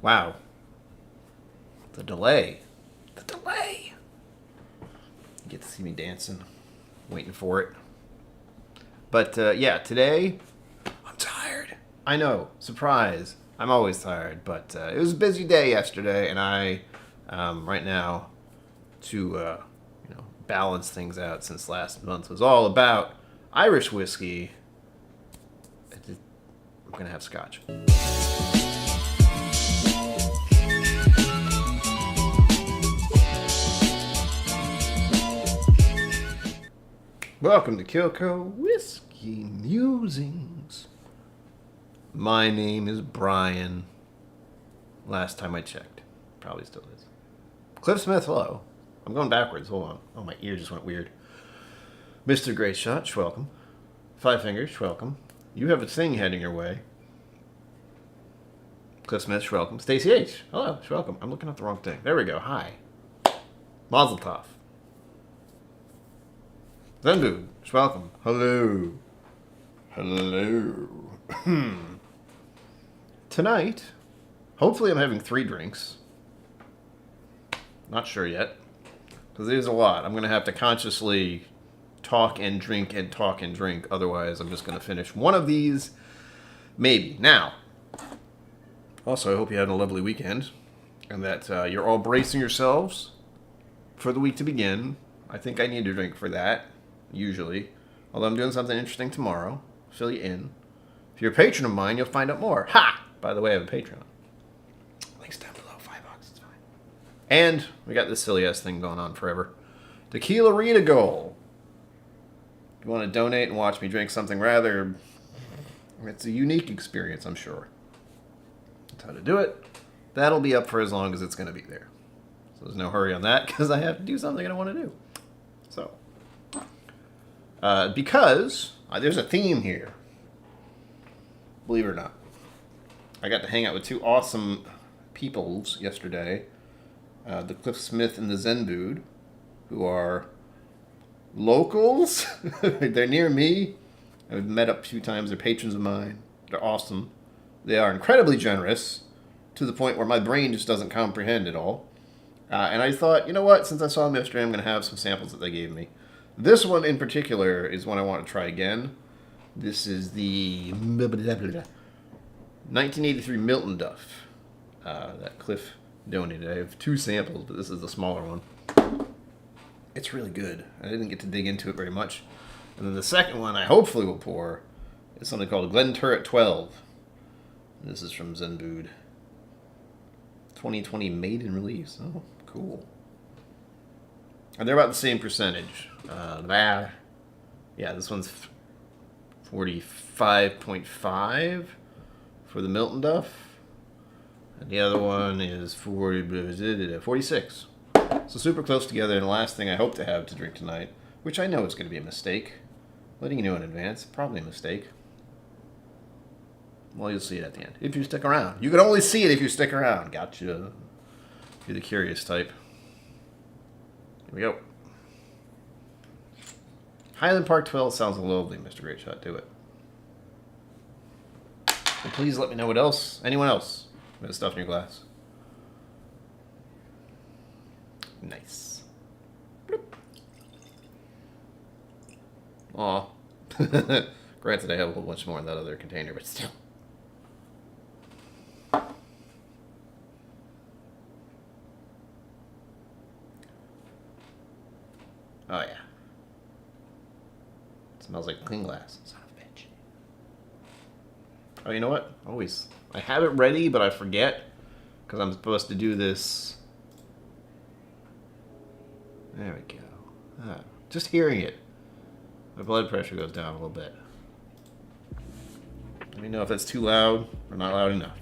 Wow. The delay. The delay. You get to see me dancing. Waiting for it. But, yeah, today, I'm tired. I know. Surprise. I'm always tired. But it was a busy day yesterday, and I, right now, to, balance things out since last month was all about Irish whiskey. I'm going to have Scotch. Welcome to KillCo Whiskey Musings. My name is Brian. Last time I checked. Probably still is. Cliff Smith, hello. I'm going backwards. Hold on. Oh, my ear just went weird. Mr. Great Shot, welcome. Five Fingers, welcome. You have a thing heading your way. Cliff Smith, welcome. Stacey H, hello, welcome. I'm looking at the wrong thing. There we go. Hi. Mazel tov. Zenbu, welcome. Hello. Hello. Tonight, hopefully I'm having 3 drinks. Not sure yet. Because there's a lot. I'm going to have to consciously talk and drink and talk and drink. Otherwise, I'm just going to finish one of these. Maybe. Now, also, I hope you had a lovely weekend. And that you're all bracing yourselves for the week to begin. I think I need to drink for that. Usually. Although I'm doing something interesting tomorrow. Fill you in. If you're a patron of mine, you'll find out more. Ha! By the way, I have a Patreon. Links down below. $5. It's fine. And we got this silly ass thing going on forever. Tequila Rita Goal. If you want to donate and watch me drink something rather... It's a unique experience, I'm sure. That's how to do it. That'll be up for as long as it's going to be there. So there's no hurry on that because I have to do something I don't want to do. So... because there's a theme here. Believe it or not. I got to hang out with 2 awesome peoples yesterday. The Cliff Smith and the Zenbood, who are locals. They're near me. I've met up a few times. They're patrons of mine. They're awesome. They are incredibly generous to the point where my brain just doesn't comprehend it all. And I thought, you know what? Since I saw them yesterday, I'm going to have some samples that they gave me. This one in particular is one I want to try again. This is the 1983 Milton Duff that Cliff donated. I have 2 samples, but this is the smaller one. It's really good. I didn't get to dig into it very much. And then the second one I hopefully will pour is something called Glen Turret 12. This is from Zenbood. 2020 maiden release. Oh, cool. And they're about the same percentage. Yeah, this one's 45.5 for the Milton Duff. And the other one is 46. So super close together. And the last thing I hope to have to drink tonight, which I know is going to be a mistake. Letting you know in advance, probably a mistake. Well, you'll see it at the end, if you stick around. You can only see it if you stick around. Gotcha. If you're the curious type. Here we go. Highland Park 12 sounds lovely, Mr. Great Shot. Do it. And please let me know what else. Anyone else? With stuff in your glass. Nice. Bloop. Aw. Granted, I have a whole bunch more in that other container, but still. Oh, yeah. It smells like clean glass. Son of a bitch. Oh, you know what? Always. I have it ready, but I forget. Because I'm supposed to do this. There we go. Just hearing it. My blood pressure goes down a little bit. Let me know if that's too loud or not loud enough.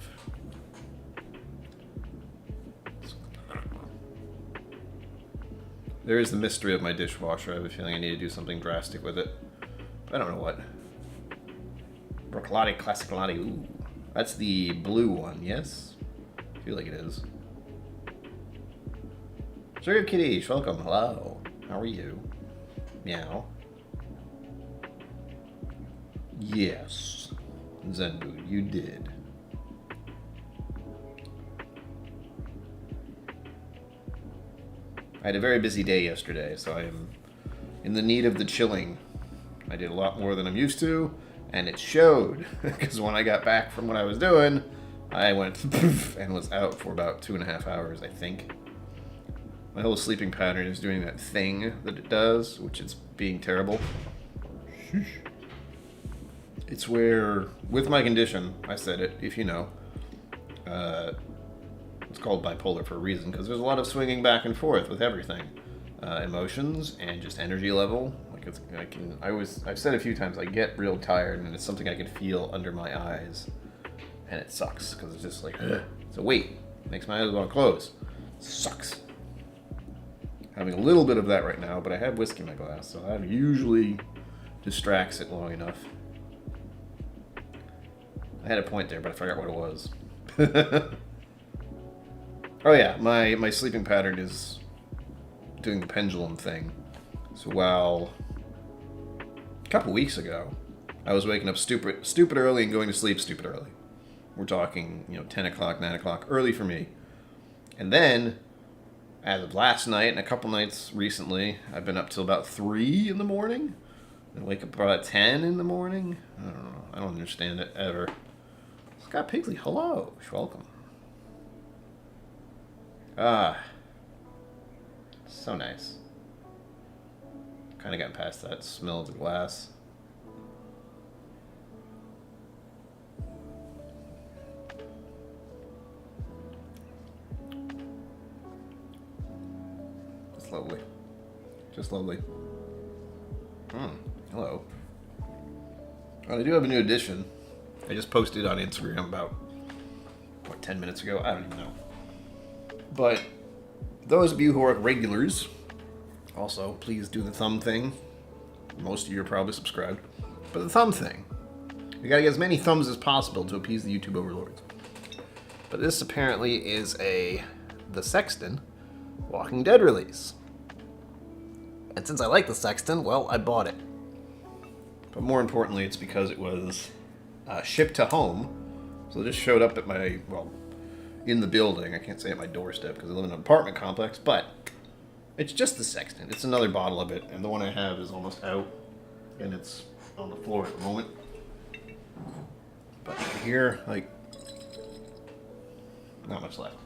There is the mystery of my dishwasher. I have a feeling I need to do something drastic with it. I don't know what. Broccoli Classic Latte. Ooh. That's the blue one, yes? I feel like it is. Sugar Kitty, welcome. Hello. How are you? Meow. Yes. Zenbu, you did. I had a very busy day yesterday, so I am in the need of the chilling. I did a lot more than I'm used to, and it showed. Because when I got back from what I was doing, I went and was out for about 2.5 hours, I think. My whole sleeping pattern is doing that thing that it does, which is being terrible. It's where, with my condition, I said it, if you know, it's called bipolar for a reason, because there's a lot of swinging back and forth with everything. Emotions and just energy level. I've said a few times, I get real tired, and it's something I can feel under my eyes. And it sucks, because it's just like, it's a weight. Makes my eyes want to close. Sucks. Having a little bit of that right now, but I have whiskey in my glass, so that usually distracts it long enough. I had a point there, but I forgot what it was. Oh yeah, my sleeping pattern is doing the pendulum thing. So while a couple weeks ago, I was waking up stupid early and going to sleep stupid early. We're talking, 10 o'clock, 9 o'clock, early for me. And then, as of last night and a couple nights recently, I've been up till about 3 in the morning. And wake up about 10 in the morning. I don't know. I don't understand it ever. Scott Pigsley, hello. Welcome. So nice. Kind of got past that smell of the glass. It's lovely. Just lovely. Hello. Well, I do have a new edition. I just posted on Instagram about, 10 minutes ago? I don't even know. But those of you who are regulars, also, please do the thumb thing. Most of you are probably subscribed. But the thumb thing. We gotta get as many thumbs as possible to appease the YouTube overlords. But this apparently is The Sexton Walking Dead release. And since I like The Sexton, well, I bought it. But more importantly, it's because it was shipped to home. So it just showed up at my, in the building. I can't say at my doorstep because I live in an apartment complex, but it's just The Sexton. It's another bottle of it, and the one I have is almost out, and it's on the floor at the moment. But here, not much left.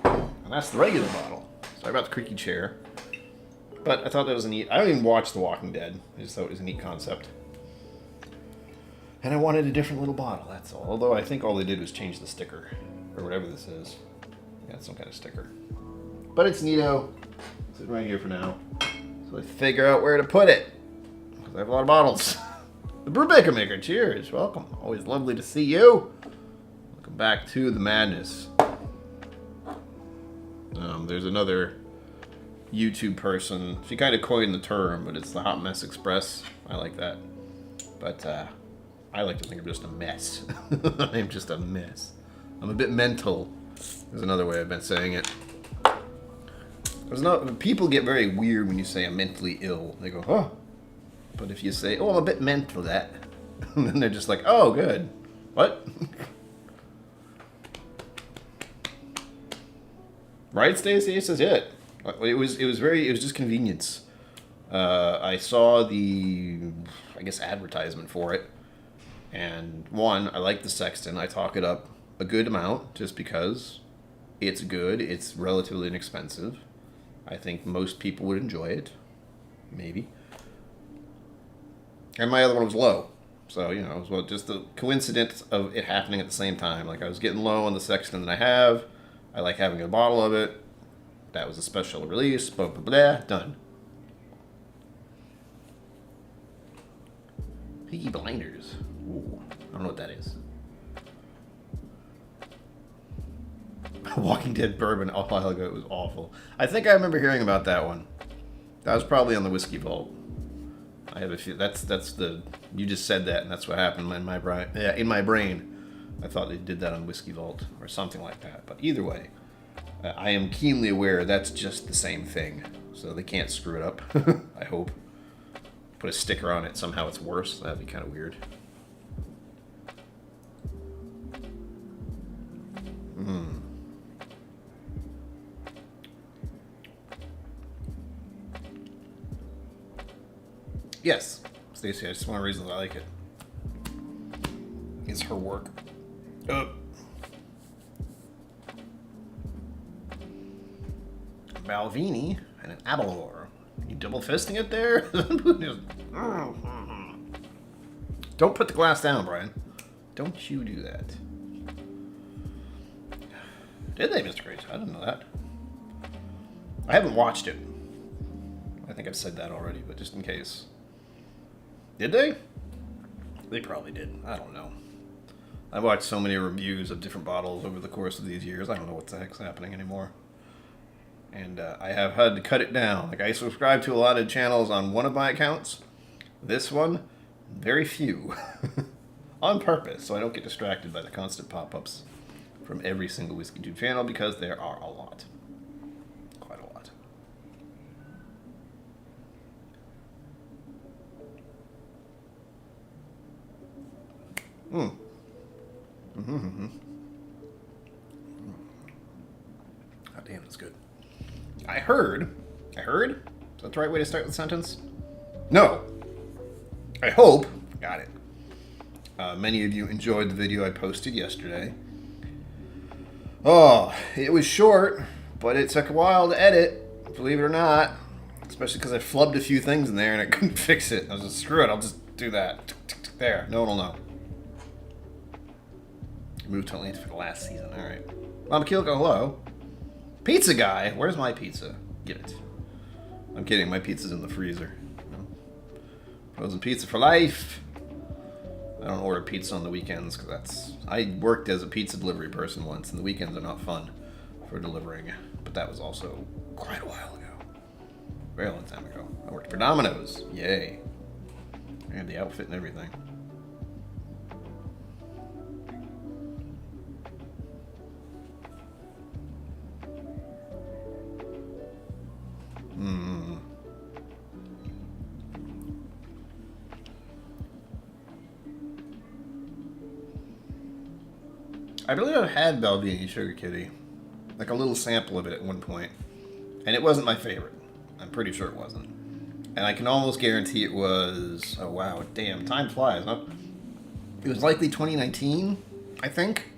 And that's the regular bottle. Sorry about the creaky chair. But I thought that was a neat... I don't even watch The Walking Dead. I just thought it was a neat concept. And I wanted a different little bottle, that's all. Although I think all they did was change the sticker. Or whatever this is. Yeah, it's some kind of sticker. But it's neato. It's sitting right here for now. So I figure out where to put it. Because I have a lot of bottles. The Brewbaker Maker, cheers. Welcome. Always lovely to see you. Welcome back to the madness. There's another YouTube person. She kind of coined the term, but it's the Hot Mess Express. I like that. But I like to think I'm just a mess. I'm just a mess. I'm a bit mental. There's another way I've been saying it. People get very weird when you say I'm mentally ill. They go, huh? But if you say, oh, I'm a bit mental, that, and then they're just like, oh, good. What? Right, Stacey? This is it. It was just convenience. I saw the, advertisement for it. And one, I like the Sexton. I talk it up a good amount just because it's good. It's relatively inexpensive. I think most people would enjoy it. Maybe. And my other one was low. So, it was just the coincidence of it happening at the same time. I was getting low on the Sexton that I have. I like having a bottle of it. That was a special release. Blah, blah, blah. Done. Peaky Blinders. Ooh, I don't know what that is. Walking Dead Bourbon a while ago. It was awful. I think I remember hearing about that one. That was probably on the Whiskey Vault. I have a few. That's the. You just said that, and that's what happened in my brain. Yeah, in my brain, I thought they did that on Whiskey Vault or something like that. But either way, I am keenly aware that's just the same thing, so they can't screw it up. I hope. Put a sticker on it. Somehow it's worse. That'd be kind of weird. Yes, Stacy. It's one of the reasons I like it. Is her work. Balvenie and an Abalor. You double fisting it there? Don't put the glass down, Brian. Don't you do that. Did they, Mr. Grace? I didn't know that. I haven't watched it. I think I've said that already, but just in case. Did they? They probably did. I don't know. I've watched so many reviews of different bottles over the course of these years. I don't know what the heck's happening anymore. And I have had to cut it down. Like, I subscribe to a lot of channels on one of my accounts. This one, very few. On purpose, so I don't get distracted by the constant pop-ups from every single WhiskeyTube channel, because there are a lot. Quite a lot. God damn, that's good. I heard? Is that the right way to start the sentence? No. I hope. Got it. Many of you enjoyed the video I posted yesterday. Oh, it was short, but it took a while to edit, believe it or not. Especially because I flubbed a few things in there and I couldn't fix it. I was just, screw it, I'll just do that. There, no one will know. Moved to Atlanta for the last season, alright. Mama KillCo, hello. Pizza guy, where's my pizza? Get it. I'm kidding, my pizza's in the freezer. Frozen pizza for life. I don't order pizza on the weekends because that's... I worked as a pizza delivery person once, and the weekends are not fun for delivering. But that was also quite a while ago. Very long time ago. I worked for Domino's. Yay. I had the outfit and everything. I believe I've had Balvenie Sugar Kitty. Like a little sample of it at one point. And it wasn't my favorite. I'm pretty sure it wasn't. And I can almost guarantee it was... Oh wow, damn, time flies, huh? It was likely 2019, I think.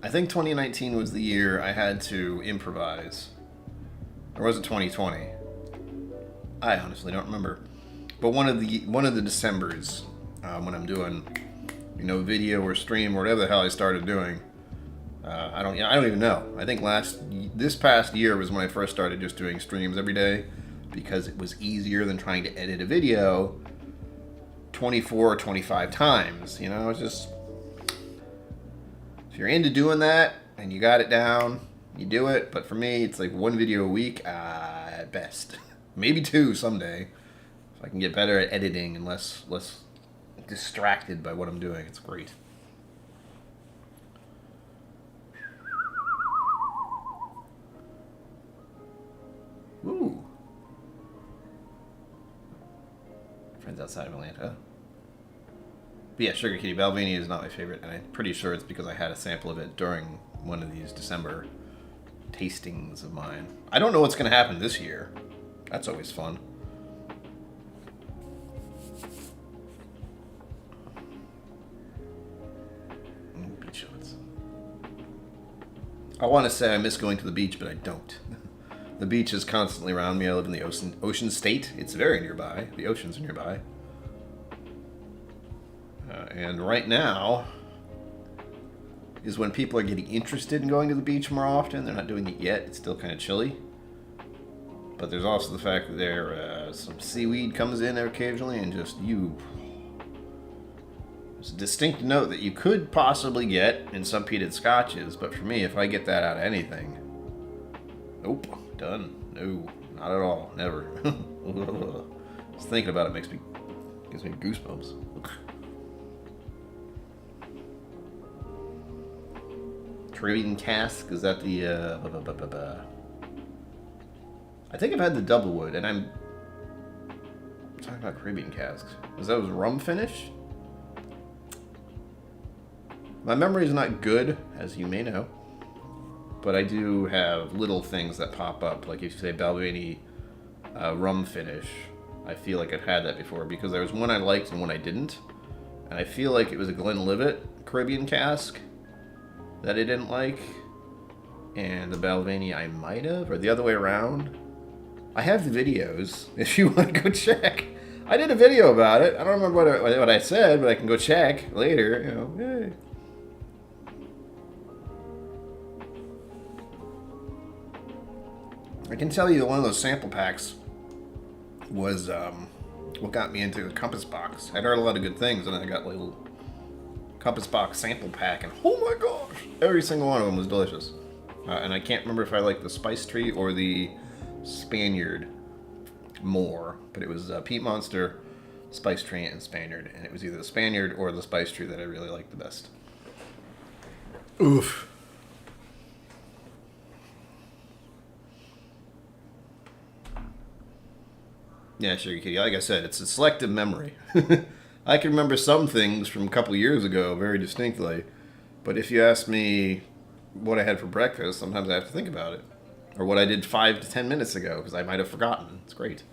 I think 2019 was the year I had to improvise. Or was it 2020? I honestly don't remember. But one of the Decembers, when I'm doing... video or stream or whatever the hell I started doing. I don't even know. I think this past year was when I first started just doing streams every day, because it was easier than trying to edit a video 24 or 25 times. It's just, if you're into doing that and you got it down, you do it. But for me, it's like one video a week at best. Maybe two someday, if I can get better at editing and less distracted by what I'm doing. It's great. Ooh. Friends outside of Atlanta. But yeah, Sugar Kitty Balvenie is not my favorite, and I'm pretty sure it's because I had a sample of it during one of these December tastings of mine. I don't know what's going to happen this year. That's always fun. I want to say I miss going to the beach, but I don't. The beach is constantly around me. I live in the ocean state. It's very nearby. The oceans are nearby. And right now is when people are getting interested in going to the beach more often. They're not doing it yet. It's still kind of chilly. But there's also the fact that there some seaweed comes in there occasionally, and just there's a distinct note that you could possibly get in some peated scotches, but for me, if I get that out of anything, nope, done. No, not at all, never. Just thinking about it gives me goosebumps. Caribbean cask, is that the I think I've had the double wood, and I'm talking about Caribbean casks. Is that was rum finish? My memory is not good, as you may know, but I do have little things that pop up. Like if you say Balvenie rum finish, I feel like I've had that before because there was one I liked and one I didn't. And I feel like it was a Glenlivet Caribbean cask that I didn't like. And the Balvenie I might have, or the other way around. I have the videos if you want to go check. I did a video about it. I don't remember what I said, but I can go check later. You know, yay. I can tell you that one of those sample packs was what got me into the Compass Box. I'd heard a lot of good things, and then I got a little Compass Box sample pack, and oh my gosh, every single one of them was delicious. And I can't remember if I liked the Spice Tree or the Spaniard more, but it was Peat Monster, Spice Tree, and Spaniard, and it was either the Spaniard or the Spice Tree that I really liked the best. Oof. Yeah, Sugar Kitty. Like I said, it's a selective memory. I can remember some things from a couple years ago very distinctly, but if you ask me what I had for breakfast, sometimes I have to think about it. Or what I did 5 to 10 minutes ago, because I might have forgotten. It's great.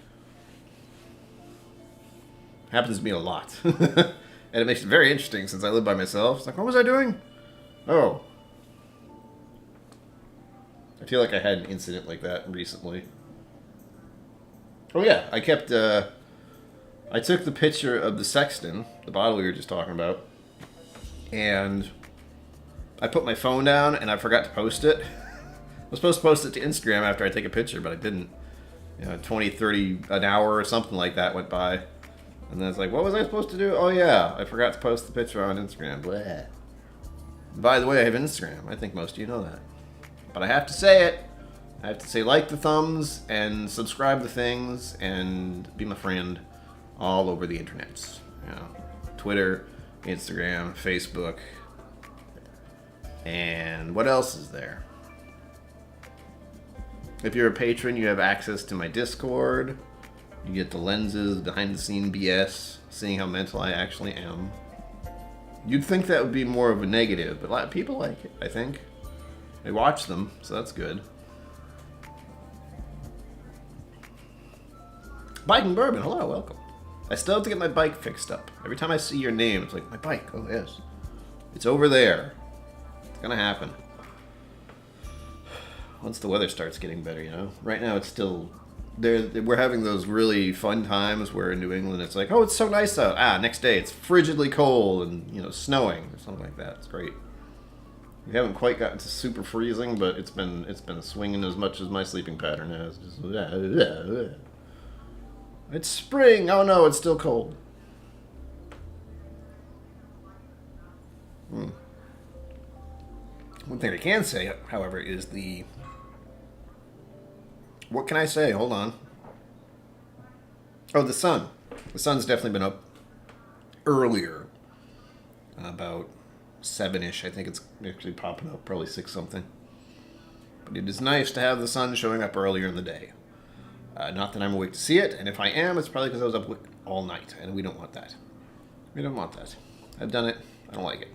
Happens to me a lot. And it makes it very interesting since I live by myself. It's like, what was I doing? Oh. I feel like I had an incident like that recently. Oh yeah, I took the picture of the Sexton, the bottle we were just talking about, and I put my phone down and I forgot to post it. I was supposed to post it to Instagram after I take a picture, but I didn't. 20, 30, an hour or something like that went by. And then it's like, what was I supposed to do? Oh yeah, I forgot to post the picture on Instagram. Blah. By the way, I have Instagram. I think most of you know that. But I have to say it. I have to say like the thumbs and subscribe to things and be my friend all over the internet. Twitter, Instagram, Facebook. And what else is there? If you're a patron, you have access to my Discord. You get the lenses, behind the scene BS, seeing how mental I actually am. You'd think that would be more of a negative, but a lot of people like it, I think. They watch them, so that's good. Bike and Bourbon, hello, welcome. I still have to get my bike fixed up. Every time I see your name, it's like, my bike, oh yes. It's over there. It's gonna happen. Once the weather starts getting better, Right now it's still... We're having those really fun times where in New England it's like, oh, it's so nice out. Next day it's frigidly cold and, snowing or something like that. It's great. We haven't quite gotten to super freezing, but it's been swinging as much as my sleeping pattern has. It's spring. Oh no, it's still cold. One thing I can say, however, is what can I say? Hold on. Oh, the sun. The sun's definitely been up earlier. About 7-ish. I think it's actually popping up. Probably 6 something. But it is nice to have the sun showing up earlier in the day. Not that I'm awake to see it, and if I am, it's probably because I was up all night, and we don't want that. We don't want that. I've done it. I don't like it.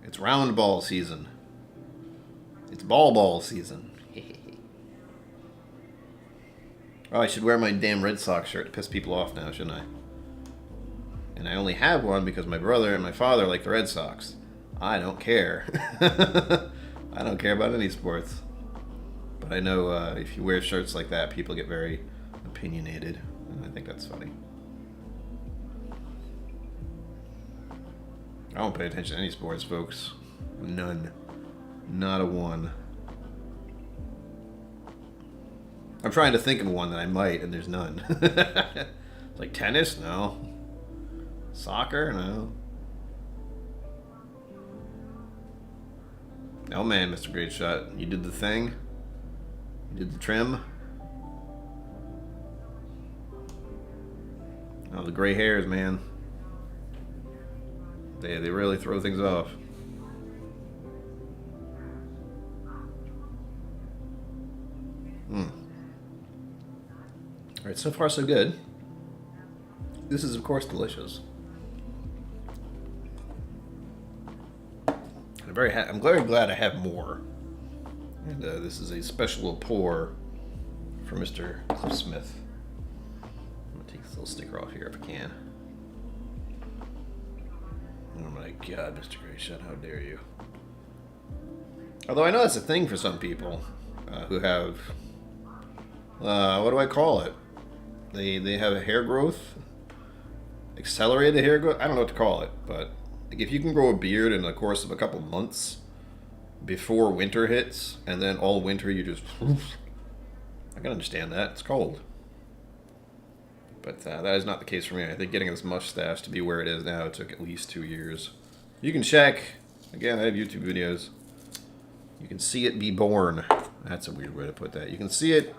It's round ball season. It's ball season. Oh, I should wear my damn Red Sox shirt to piss people off now, shouldn't I? And I only have one because my brother and my father like the Red Sox. I don't care. I don't care about any sports. But I know if you wear shirts like that, people get very opinionated. And I think that's funny. I don't pay attention to any sports, folks. None. Not a one. I'm trying to think of one that I might, and there's none. Like tennis? No. Soccer? No. Oh man, Mr. Great Shot. You did the thing. You did the trim. Oh, the gray hairs, man. They really throw things off. Alright, so far so good. This is, of course, delicious. I'm very glad I have more. And this is a special pour for Mr. Cliff Smith. I'm gonna take this little sticker off here if I can. Oh my God, Mr. Grayshot, how dare you? Although I know that's a thing for some people who have, what do I call it? They have a hair growth, accelerated hair growth. I don't know what to call it, but like if you can grow a beard in the course of a couple months before winter hits, and then all winter you just, I can understand that. It's cold. But that is not the case for me. I think getting this mustache to be where it is now took at least 2 years. You can check. Again, I have YouTube videos. You can see it be born. That's a weird way to put that. You can see it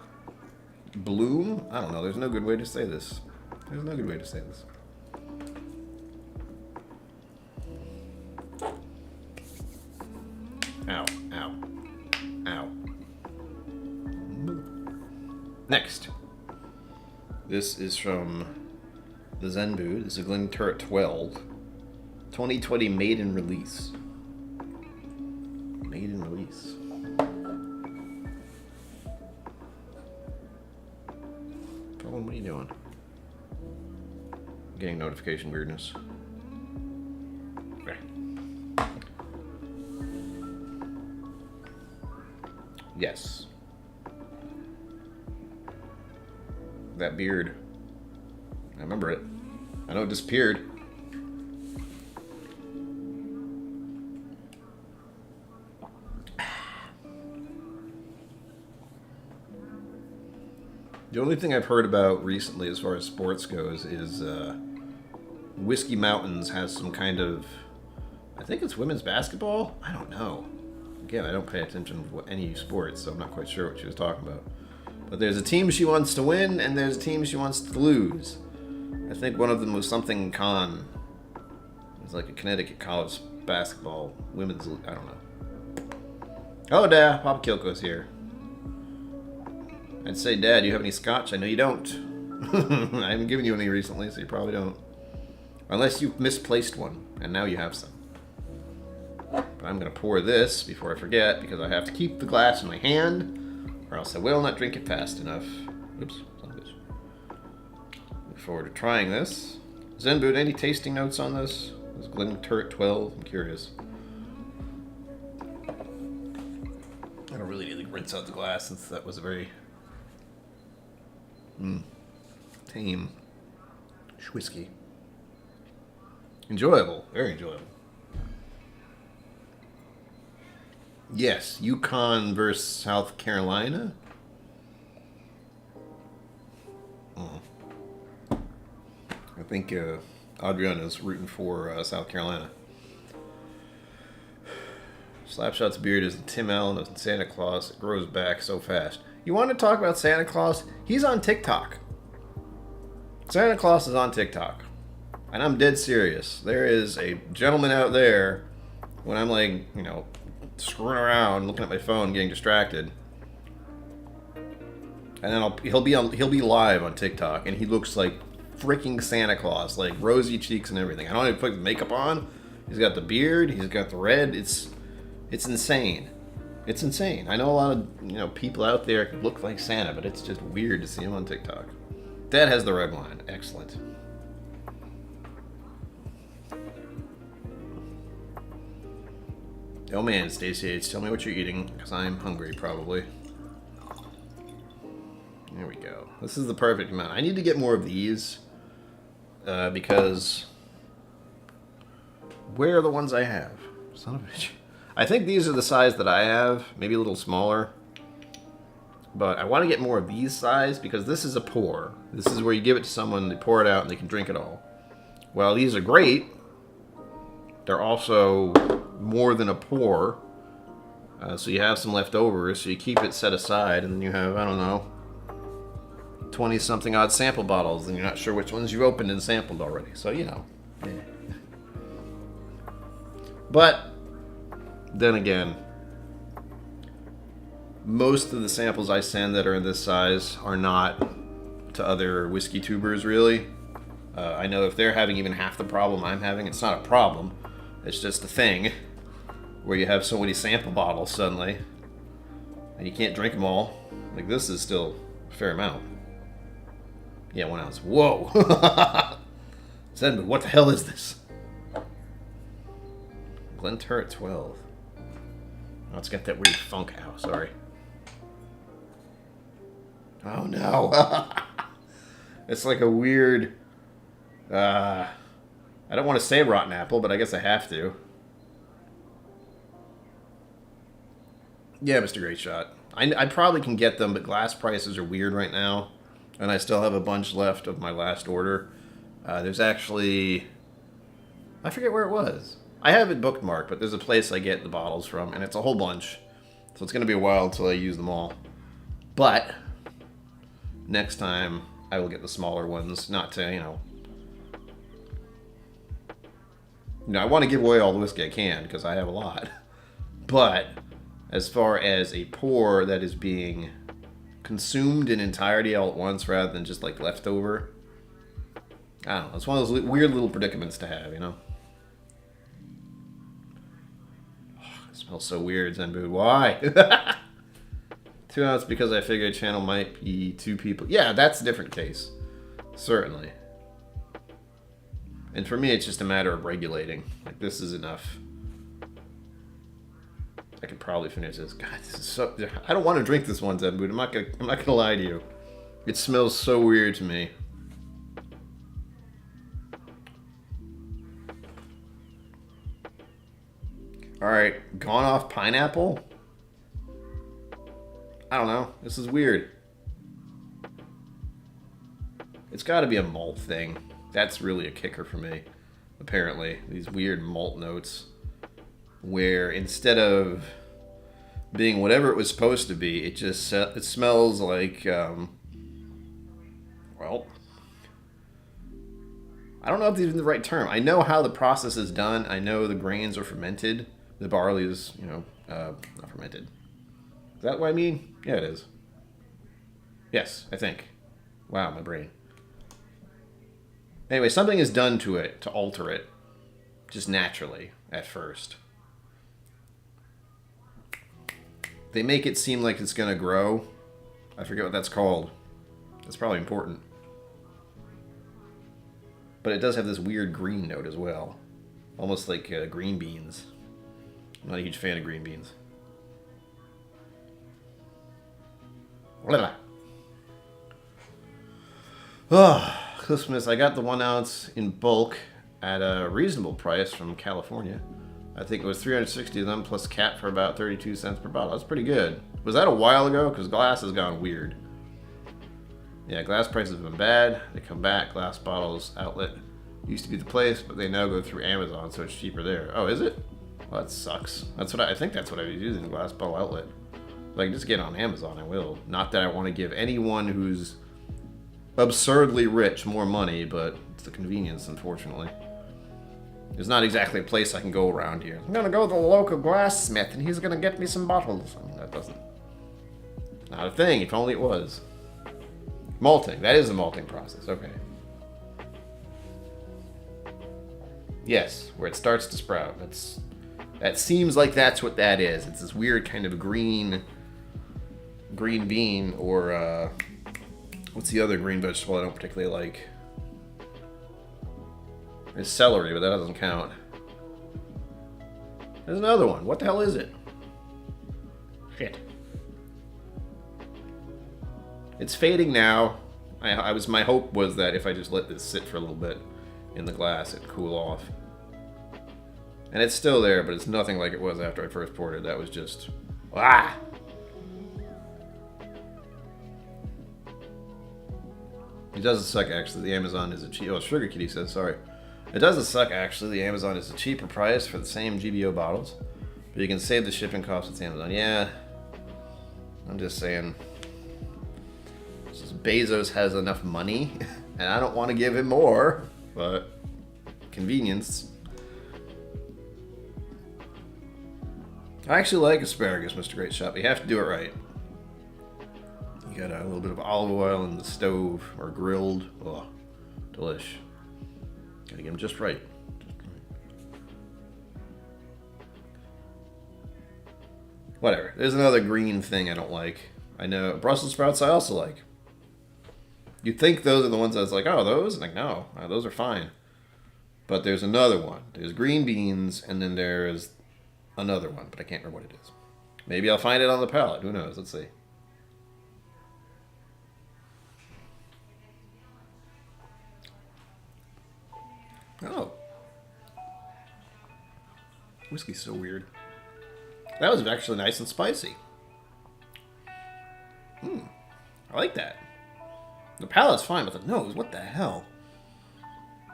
bloom. I don't know. There's no good way to say this. There's no good way to say this. Ow, ow, ow. Next. This is from the Zenbu. This is a Glenturret 12. 2020 made in release. Made in release. What are you doing? I'm getting notification weirdness. Okay. Yes. That beard. I remember it. I know it disappeared. The only thing I've heard about recently as far as sports goes is Whiskey Mountains has some kind of, I think it's women's basketball? I don't know. Again, I don't pay attention to any sports, so I'm not quite sure what she was talking about. But there's a team she wants to win, and there's a team she wants to lose. I think one of them was something con. It's like a Connecticut college basketball women's, I don't know. Oh, Dad, Papa KillCo's here. I'd say, Dad, you have any Scotch? I know you don't. I haven't given you any recently, so you probably don't. Unless you've misplaced one, and now you have some. But I'm going to pour this before I forget, because I have to keep the glass in my hand, or else I will not drink it fast enough. Oops, son of a bitch. Look forward to trying this. Zenboot, any tasting notes on this? This is Glenturret 12. I'm curious. I don't really need to rinse out the glass, since that was a very tame whiskey. Enjoyable, very enjoyable. Yes, Yukon versus South Carolina. I think Adriana's rooting for South Carolina. Slapshot's beard is the Tim Allen of Santa Claus. It grows back so fast. You want to talk about Santa Claus? He's on TikTok. Santa Claus is on TikTok. And I'm dead serious. There is a gentleman out there, when I'm like, you know, screwing around, looking at my phone, getting distracted. And then he'll be live on TikTok, and he looks like freaking Santa Claus, like rosy cheeks and everything. I don't even put the makeup on. He's got the beard. He's got the red. It's insane. It's insane. I know a lot of people out there could look like Santa, but it's just weird to see him on TikTok. Dad has the red wine. Excellent. Oh man, Stacey H, tell me what you're eating, because I'm hungry probably. There we go. This is the perfect amount. I need to get more of these, because where are the ones I have? Son of a bitch. I think these are the size that I have, maybe a little smaller. But I want to get more of these size, because this is a pour. This is where you give it to someone, they pour it out, and they can drink it all. Well, these are great. They're also more than a pour. So you have some left over, so you keep it set aside, and then you have, I don't know, 20-something odd sample bottles, and you're not sure which ones you've opened and sampled already. So, you know. Yeah. But then again, most of the samples I send that are in this size are not to other whiskey tubers, really. I know if they're having even half the problem I'm having, it's not a problem. It's just a thing where you have so many sample bottles suddenly. And you can't drink them all. Like, this is still a fair amount. Yeah, 1 ounce. Whoa! Zenman, what the hell is this? Glenturret 12. Oh, it's got that weird funk. Ow, sorry. Oh, no. It's like a weird... I don't want to say rotten apple, but I guess I have to. Yeah, Mr. Great Shot. I probably can get them, but glass prices are weird right now. And I still have a bunch left of my last order. There's actually... I forget where it was. I have it bookmarked, but there's a place I get the bottles from, and it's a whole bunch. So it's going to be a while until I use them all. But next time, I will get the smaller ones. Not to, you know... I want to give away all the whiskey I can, because I have a lot. But as far as a pour that is being consumed in entirety all at once rather than just like leftover, I don't know. It's one of those weird little predicaments to have, you know? Oh, it smells so weird, Zenbu. Why? 2 ounce because I figured channel might be 2 people. Yeah, that's a different case. Certainly. And for me, it's just a matter of regulating. Like, this is enough. I could probably finish this. God, this is so... I don't want to drink this one, Zenbu. I'm not gonna lie to you. It smells so weird to me. Alright, gone off pineapple? I don't know. This is weird. It's got to be a malt thing. That's really a kicker for me, apparently. These weird malt notes where instead of being whatever it was supposed to be, it smells like, well, I don't know if this is the right term. I know how the process is done. I know the grains are fermented. The barley is, you know, not fermented. Is that what I mean? Yeah, it is. Yes, I think. Wow, my brain. Anyway, something is done to it to alter it, just naturally, at first. They make it seem like it's going to grow. I forget what that's called. That's probably important. But it does have this weird green note as well. Almost like green beans. I'm not a huge fan of green beans. Oh, Christmas. I got the 1 ounce in bulk at a reasonable price from California. I think it was 360 of them plus cap for about 32 cents per bottle. That's pretty good. Was that a while ago? Because glass has gone weird. Yeah, glass prices have been bad. They come back. Glass bottles outlet used to be the place, but they now go through Amazon, so it's cheaper there. Oh, is it? Well, that sucks. That's what I think. That's what I was using, glass bottle outlet. If I can just get it on Amazon, I will. Not that I want to give anyone who's absurdly rich more money, but it's the convenience, unfortunately. There's not exactly a place I can go around here. I'm gonna go to the local glassmith and he's gonna get me some bottles. I mean, that doesn't... Not a thing, if only it was. Malting, that is a malting process, okay. Yes, where it starts to sprout. That seems like that's what that is. It's this weird kind of green bean, or what's the other green vegetable I don't particularly like? There's celery, but that doesn't count. There's another one. What the hell is it? Shit. It's fading now. My hope was that if I just let this sit for a little bit in the glass, it'd cool off. And it's still there, but it's nothing like it was after I first poured it. That was just... Ah! It doesn't suck, actually. The Amazon is a cheap... Oh, Sugar Kitty says, sorry. It doesn't suck, actually. The Amazon is a cheaper price for the same GBO bottles. But you can save the shipping costs with Amazon. Yeah. I'm just saying. Just Bezos has enough money, and I don't want to give him more. But convenience. I actually like asparagus, Mr. Great Shot, but you have to do it right. You got a little bit of olive oil in the stove, or grilled. Oh, delish. Gotta get them just right. Whatever. There's another green thing I don't like. I know Brussels sprouts I also like. You'd think those are the ones I was like, oh, those? Like, no, those are fine. But there's another one. There's green beans, and then there's another one, but I can't remember what it is. Maybe I'll find it on the palette. Who knows? Let's see. Oh. Whiskey's so weird. That was actually nice and spicy. I like that. The palate's fine, but the nose, what the hell?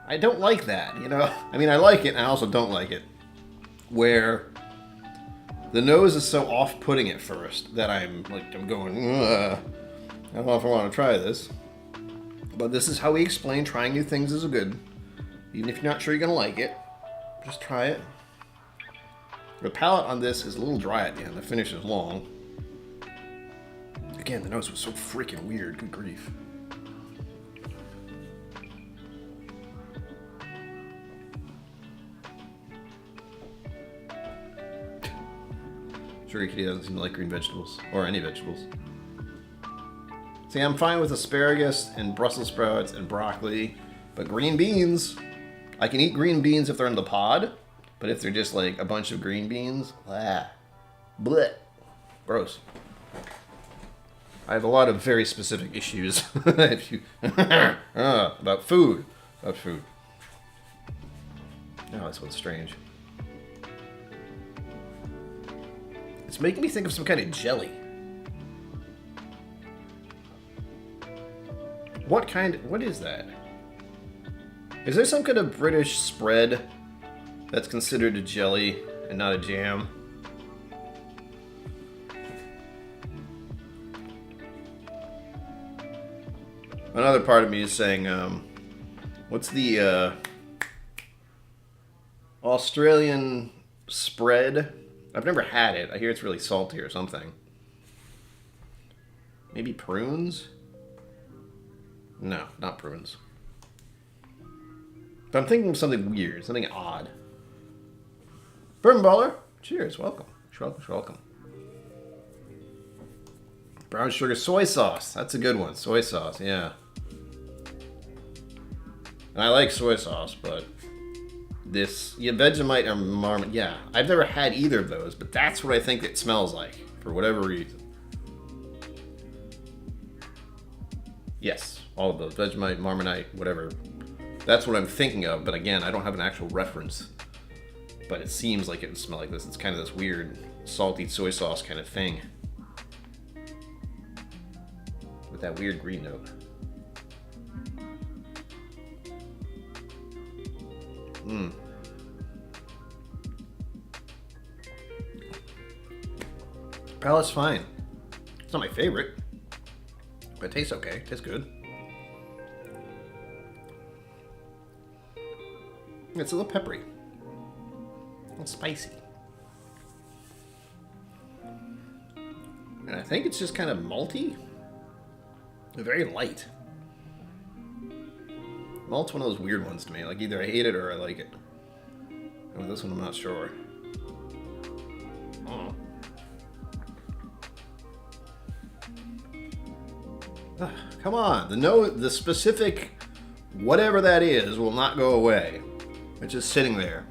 I don't like that, you know? I mean, I like it, and I also don't like it. Where the nose is so off-putting at first that I'm going, ugh. I don't know if I want to try this. But this is how we explain trying new things is good. Even if you're not sure you're going to like it, just try it. The palate on this is a little dry at the end. The finish is long. Again, the nose was so freaking weird. Good grief. Sure, he doesn't seem to like green vegetables. Or any vegetables. See, I'm fine with asparagus and Brussels sprouts and broccoli. But green beans, I can eat green beans if they're in the pod. But if they're just like a bunch of green beans, bleh, gross. I have a lot of very specific issues about food. Oh, this one's strange. It's making me think of some kind of jelly. What is that? Is there some kind of British spread that's considered a jelly and not a jam? Another part of me is saying, what's the Australian spread? I've never had it. I hear it's really salty or something. Maybe prunes? No, not prunes. But I'm thinking of something weird, something odd. Bourbon Baller, cheers, welcome. Welcome. Brown sugar soy sauce, that's a good one. Soy sauce, yeah. And I like soy sauce, but this, Vegemite or Marmite, yeah. I've never had either of those, but that's what I think it smells like, for whatever reason. Yes, all of those, Vegemite, Marmite, whatever. That's what I'm thinking of, but again, I don't have an actual reference. But it seems like it would smell like this. It's kind of this weird salty soy sauce kind of thing. With that weird green note. Palate's fine. It's not my favorite. But it tastes okay. It tastes good. It's a little peppery. A little spicy. And I think it's just kind of malty. Very light. Malt's one of those weird ones to me. Like either I hate it or I like it. And with this one I'm not sure. Oh. Come on. The specific whatever that is will not go away. It's just sitting there.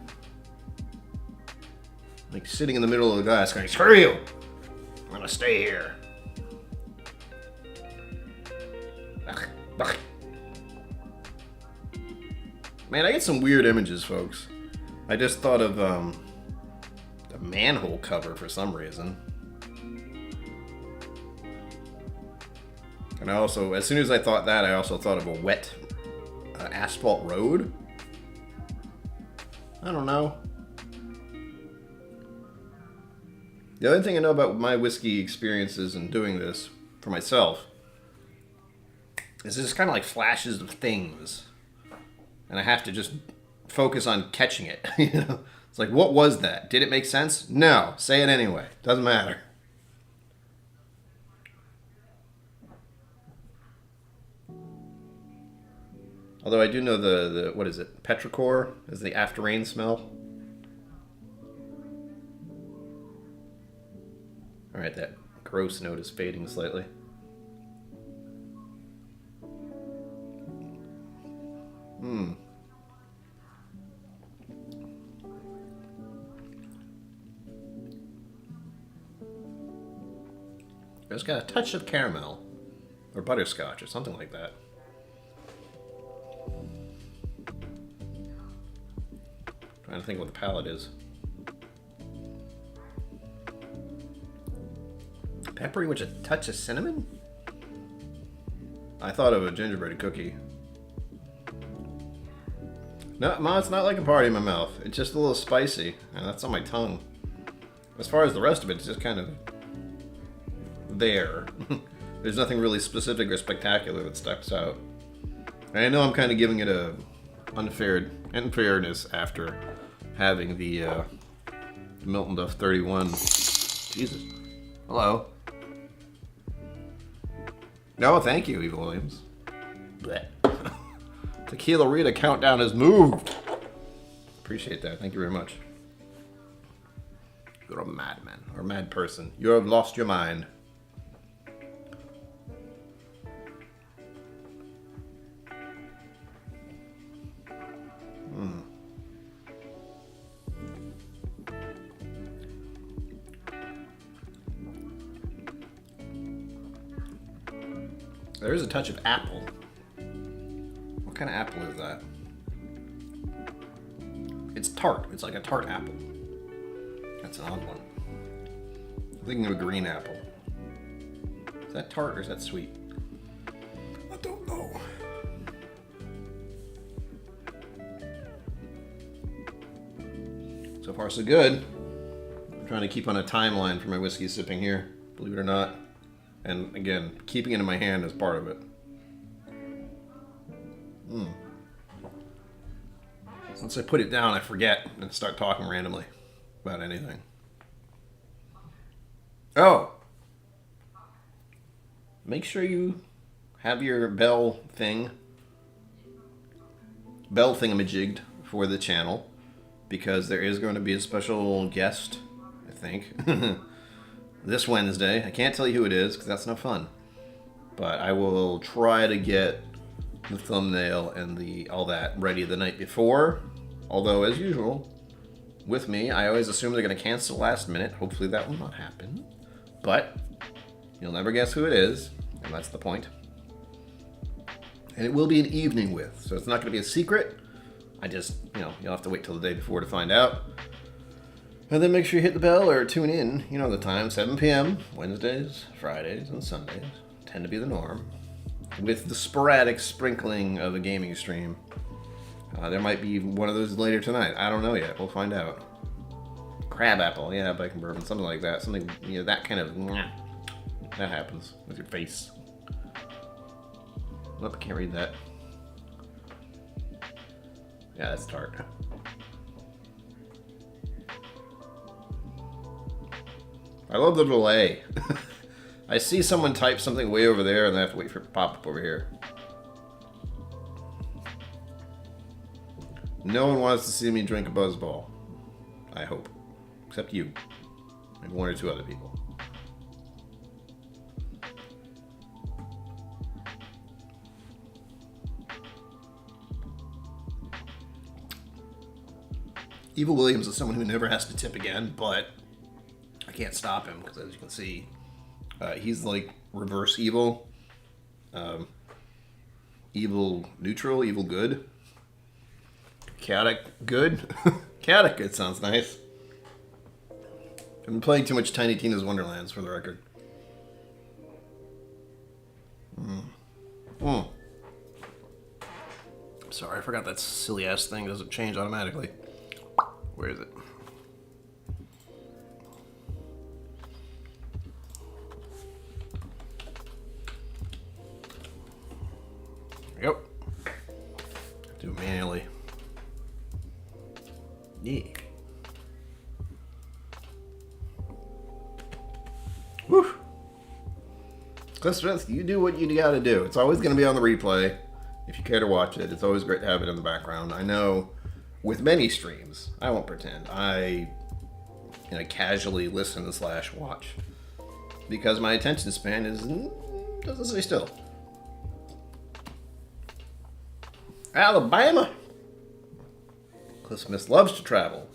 Like sitting in the middle of the glass going, screw you! I'm gonna stay here. Man, I get some weird images, folks. I just thought of a manhole cover for some reason. And I also, as soon as I thought that, I also thought of a wet asphalt road. I don't know. The other thing I know about my whiskey experiences and doing this for myself is it's kind of like flashes of things. And I have to just focus on catching it. You know? It's like, what was that? Did it make sense? No. Say it anyway. Doesn't matter. Although I do know the what is it? Petrichor is the after rain smell. Alright, that gross note is fading slightly. It's got a touch of caramel. Or butterscotch or something like that. Trying to think what the palate is. Peppery with a touch of cinnamon? I thought of a gingerbread cookie. No, it's not like a party in my mouth. It's just a little spicy, and that's on my tongue. As far as the rest of it, it's just kind of there. There's nothing really specific or spectacular that sticks out. And I know I'm kind of giving it a unfairness after having the Milton Duff 31. Jesus. Hello. No, thank you, Eva Williams. Blech. Tequila Rita countdown has moved. Appreciate that. Thank you very much. You're a madman or mad person. You have lost your mind. There is a touch of apple. What kind of apple is that? It's tart. It's like a tart apple. That's an odd one. I'm thinking of a green apple. Is that tart or is that sweet? I don't know. So far, so good. I'm trying to keep on a timeline for my whiskey sipping here, believe it or not. And again, keeping it in my hand is part of it. Once I put it down, I forget and start talking randomly about anything. Oh! Make sure you have your bell thingamajigged for the channel, because there is going to be a special guest, I think, this Wednesday. I can't tell you who it is because that's no fun, but I will try to get the thumbnail and all that ready the night before. Although, as usual, with me, I always assume they're going to cancel last minute. Hopefully that will not happen, but you'll never guess who it is, and that's the point. And it will be an evening with, so it's not going to be a secret. I just, you'll have to wait till the day before to find out. And then make sure you hit the bell or tune in. You know the time, 7 p.m. Wednesdays, Fridays, and Sundays tend to be the norm. With the sporadic sprinkling of a gaming stream. There might be one of those later tonight. I don't know yet. We'll find out. Crab apple, yeah, bacon bourbon, something like that. Something, that kind of, that happens with your face. Nope, I can't read that. Yeah, that's tart. I love the delay. I see someone type something way over there and I have to wait for it to pop up over here. No one wants to see me drink a buzzball. I hope. Except you. Maybe one or two other people. Evil Williams is someone who never has to tip again, but I can't stop him because, as you can see, he's like reverse evil. Evil neutral, evil good. Chaotic good. Chaotic good sounds nice. I've been playing too much Tiny Tina's Wonderlands, for the record. Sorry, I forgot that silly ass thing doesn't change automatically. Where is it? Yep. Do it manually. Yeah. Woo. Cliff Smith, you do what you gotta do. It's always gonna be on the replay. If you care to watch it, it's always great to have it in the background. I know with many streams, I won't pretend, I casually listen / watch. because my attention span doesn't stay still. Alabama. Cliff Smith loves to travel.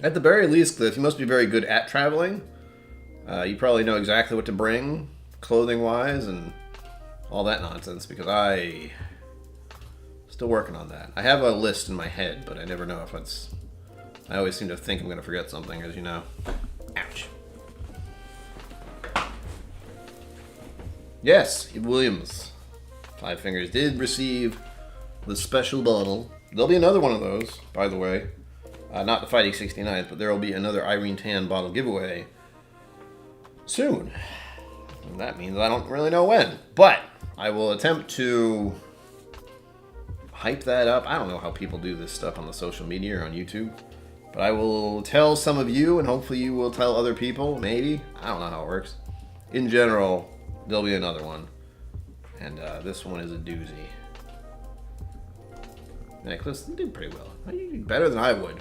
At the very least, Cliff, you must be very good at traveling. You probably know exactly what to bring, clothing-wise, and all that nonsense, because still working on that. I have a list in my head, but I never know if it's... I always seem to think I'm going to forget something, as you know. Ouch. Yes, Williams. Five Fingers did receive the special bottle. There'll be another one of those, by the way. Not the Fighting 69th, but there will be another Irene Tan bottle giveaway soon. And that means I don't really know when. But I will attempt to hype that up. I don't know how people do this stuff on the social media or on YouTube. But I will tell some of you, and hopefully you will tell other people, maybe. I don't know how it works. In general, there'll be another one. And this one is a doozy. Nicholas did pretty well. You did better than I would.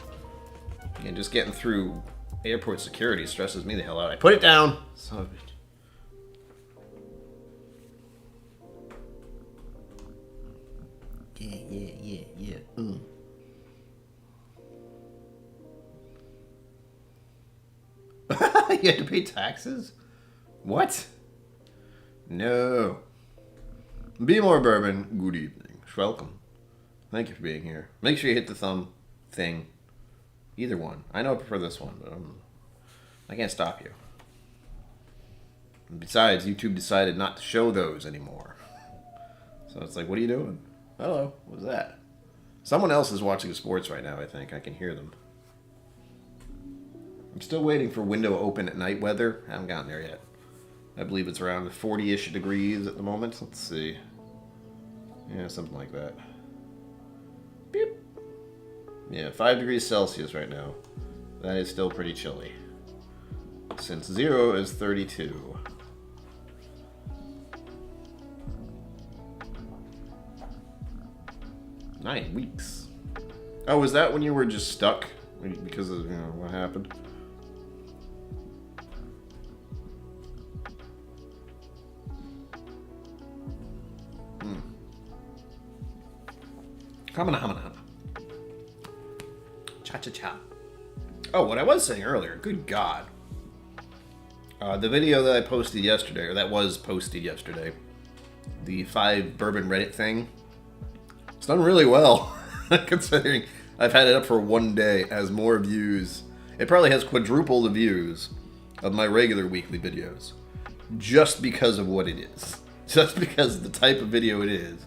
And just getting through airport security stresses me the hell out. I put it down. Son of a bitch. Yeah. You had to pay taxes? What? No. Be More Bourbon, good evening. Welcome. Thank you for being here. Make sure you hit the thumb thing. Either one. I know I prefer this one, but I can't stop you. And besides, YouTube decided not to show those anymore. So it's like, what are you doing? Hello, what was that? Someone else is watching sports right now, I think. I can hear them. I'm still waiting for window open at night weather. I haven't gotten there yet. I believe it's around 40-ish degrees at the moment. Let's see. Yeah, something like that. Beep. Yeah, 5 degrees Celsius right now. That is still pretty chilly. Since 0 is 32. Nine weeks. Oh, was that when you were just stuck? Because of, what happened? Hamana. Cha-cha-cha. Oh, what I was saying earlier. Good God. The video that I posted yesterday, or that was posted yesterday, the 5 bourbon Reddit thing, it's done really well, considering I've had it up for 1 day, has more views. It probably has quadruple the views of my regular weekly videos, just because of what it is. Just because of the type of video it is.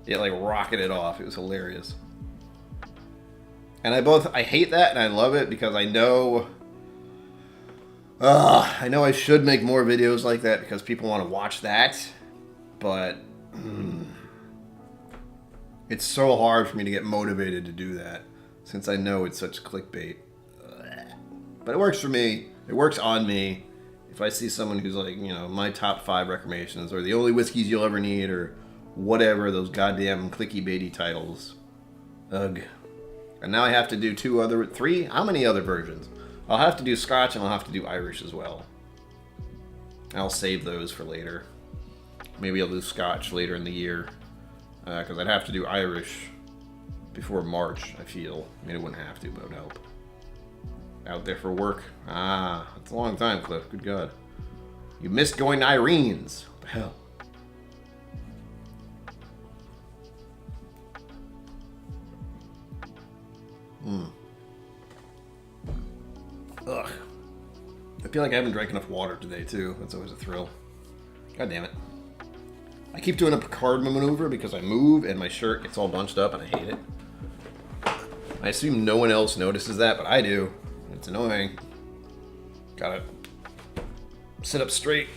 It like rocketed off. It was hilarious. And I hate that and I love it because I know I should make more videos like that because people want to watch that, but it's so hard for me to get motivated to do that since I know it's such clickbait. But it works for me. It works on me. If I see someone who's like, my top 5 recommendations or the only whiskeys you'll ever need or whatever, those goddamn clicky-baity titles. Ugh. And now I have to do 3? How many other versions? I'll have to do Scotch and I'll have to do Irish as well. I'll save those for later. Maybe I'll do Scotch later in the year. Because I'd have to do Irish before March, I feel. I mean, it wouldn't have to, but it would help. Out there for work. That's a long time, Cliff. Good God. You missed going to Irene's. What the hell? Ugh. I feel like I haven't drank enough water today, too. That's always a thrill. God damn it. I keep doing a Picard maneuver because I move and my shirt gets all bunched up and I hate it. I assume no one else notices that, but I do. It's annoying. Gotta sit up straight,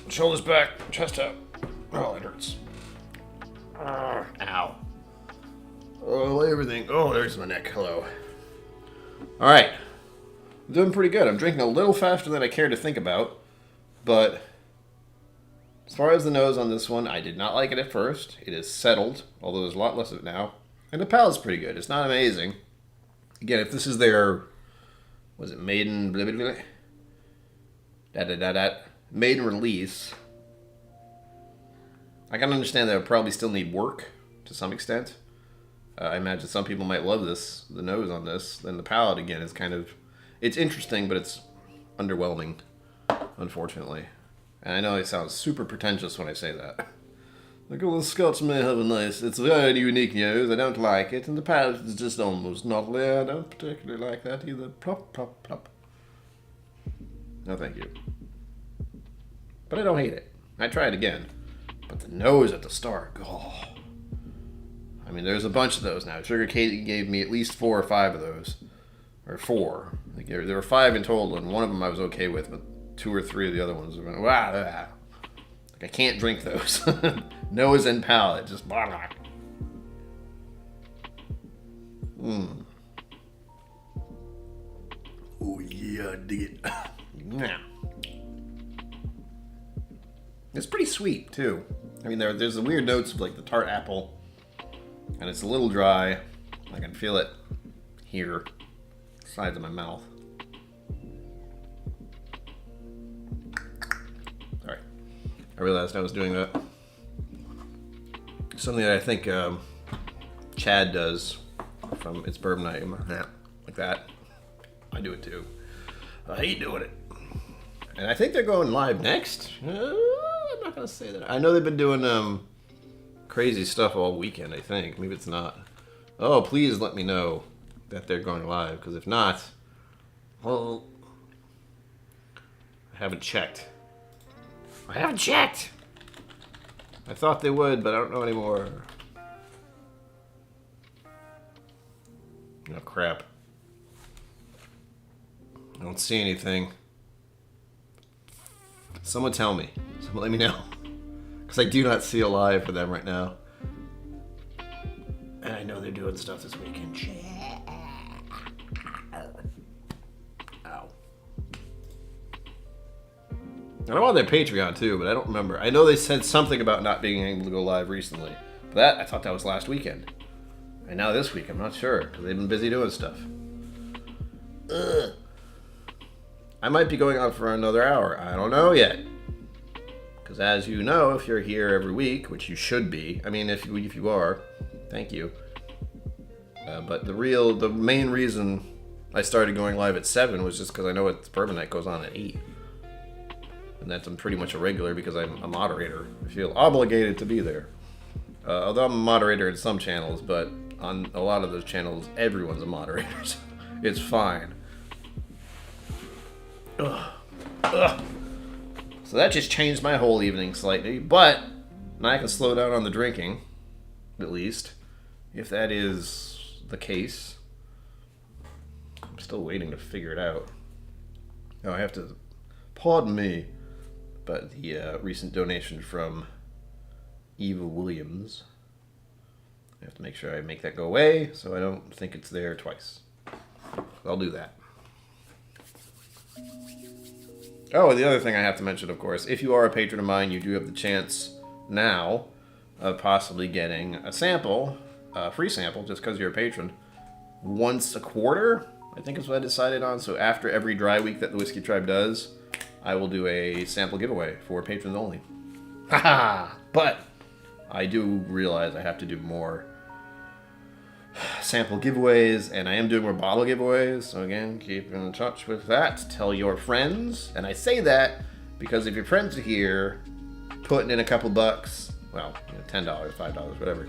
shoulders back, chest out. Oh, that hurts. Ow. Oh, everything. Oh, there's my neck. Hello. All right. I'm doing pretty good. I'm drinking a little faster than I care to think about, but as far as the nose on this one, I did not like it at first. It is settled, although there's a lot less of it now. And the palate's pretty good. It's not amazing. Again, if this is their, was it Maiden, blah, blah, blah, Made and release. I can understand that it would probably still need work to some extent. I imagine some people might love this, the nose on this. Then the palate, again, is kind of... It's interesting, but it's underwhelming, unfortunately. And I know it sounds super pretentious when I say that. Like, oh, the Scotch may have a nice... It's a very unique nose. I don't like it. And the palate is just almost not there. I don't particularly like that either. Plop, plop, plop. No, thank you. But I don't hate it. I try it again. But the nose at the start, oh... I mean, there's a bunch of those now. Sugar Katie gave me at least 4 or 5 of those. Or 4. Like, there were 5 in total, and one of them I was okay with, but 2 or 3 of the other ones were... Wow, like, I can't drink those. Nose and palate, just... Mmm. Oh, yeah, I dig it. Yeah. It's pretty sweet, too. I mean, there's the weird notes of, like, the tart apple... And it's a little dry. I can feel it here, sides of my mouth. Sorry. I realized I was doing that. Something that I think Chad does from It's Bourbon Night. Like that. I do it too. I hate doing it. And I think they're going live next. I'm not going to say that. I know they've been doing... crazy stuff all weekend, I think. Maybe it's not. Oh, please let me know that they're going live, because if not, well, I haven't checked. I thought they would, but I don't know anymore. Oh, crap. I don't see anything. Someone tell me. Someone let me know. Because I do not see a live for them right now. And I know they're doing stuff this weekend. Ow. And I'm on their Patreon too, but I don't remember. I know they said something about not being able to go live recently. But I thought that was last weekend. And now this week, I'm not sure, because they've been busy doing stuff. Ugh. I might be going on for another hour. I don't know yet. Because as you know, if you're here every week, which you should be, I mean, if you are, thank you. But the main reason I started going live at 7 was just because I know it's Bourbon Night goes on at 8. And I'm pretty much a regular because I'm a moderator. I feel obligated to be there. Although I'm a moderator in some channels, but on a lot of those channels, everyone's a moderator. It's fine. Ugh. Ugh. So that just changed my whole evening slightly, but now I can slow down on the drinking, at least, if that is the case. I'm still waiting to figure it out. Oh, I have to, pardon me, but the recent donation from Eva Williams, I have to make sure I make that go away so I don't think it's there twice. I'll do that. Oh, and the other thing I have to mention, of course, if you are a patron of mine, you do have the chance now of possibly getting a sample, a free sample, just because you're a patron, once a quarter, I think is what I decided on. So after every dry week that the Whiskey Tribe does, I will do a sample giveaway for patrons only. Haha! But I do realize I have to do more sample giveaways, and I am doing more bottle giveaways, so again, keep in touch with that. Tell your friends, and I say that because if your friends are here putting in a couple bucks, well, $10, $5, whatever,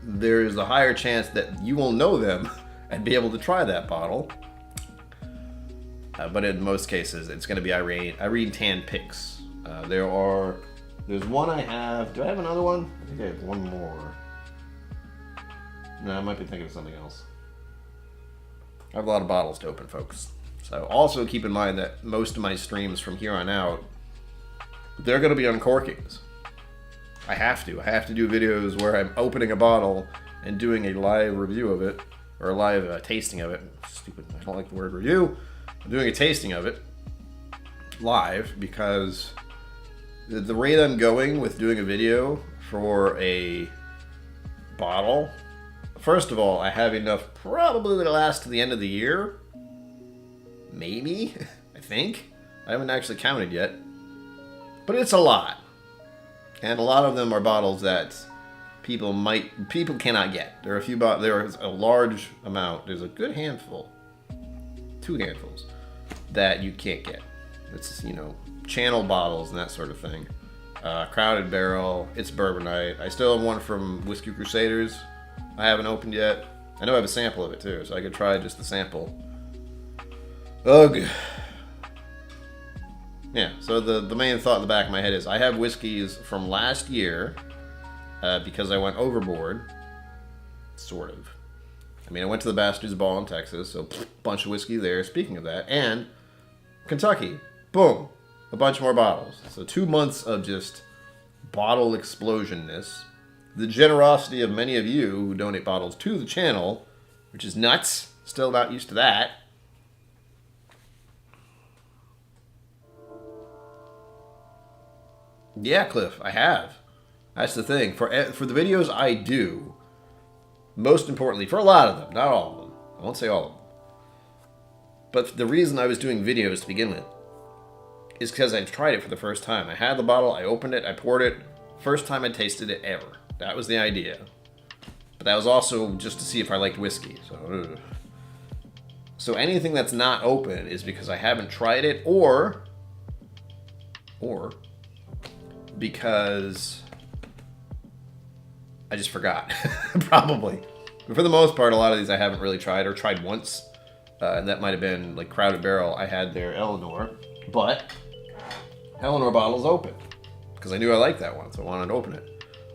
there is a higher chance that you will know them and be able to try that bottle. But in most cases, it's going to be Irene Tan picks. There's one I have. Do I have another one? I think I have one more. No, I might be thinking of something else. I have a lot of bottles to open, folks. So also keep in mind that most of my streams from here on out, they're going to be uncorkings. I have to do videos where I'm opening a bottle and doing a live review of it, or a live tasting of it. Stupid, I don't like the word review. I'm doing a tasting of it live because the rate I'm going with doing a video for a bottle, first of all, I have enough probably to last to the end of the year. Maybe, I think. I haven't actually counted yet. But it's a lot. And a lot of them are bottles that people cannot get. There are a few there is a large amount. There's a good handful. 2 handfuls that you can't get. It's, you know, channel bottles and that sort of thing. Crowded Barrel. It's Bourbon Night. I still have one from Whiskey Crusaders. I haven't opened yet. I know I have a sample of it too, so I could try just the sample. Ugh. Yeah, so the main thought in the back of my head is I have whiskeys from last year because I went overboard. Sort of. I mean, I went to the Bastards Ball in Texas, so bunch of whiskey there. Speaking of that, and Kentucky, boom, a bunch more bottles. So 2 months of just bottle explosionness. The generosity of many of you who donate bottles to the channel, which is nuts. Still not used to that. Yeah, Cliff, I have. That's the thing. For the videos I do, most importantly, for a lot of them, not all of them. I won't say all of them. But the reason I was doing videos to begin with is because I tried it for the first time. I had the bottle, I opened it, I poured it. First time I tasted it ever. That was the idea. But that was also just to see if I liked whiskey. So anything that's not open is because I haven't tried it, or because I just forgot. Probably. But for the most part, a lot of these I haven't really tried, or tried once. And that might have been like Crowded Barrel. I had their Eleanor, but Eleanor bottle's open because I knew I liked that one, so I wanted to open it.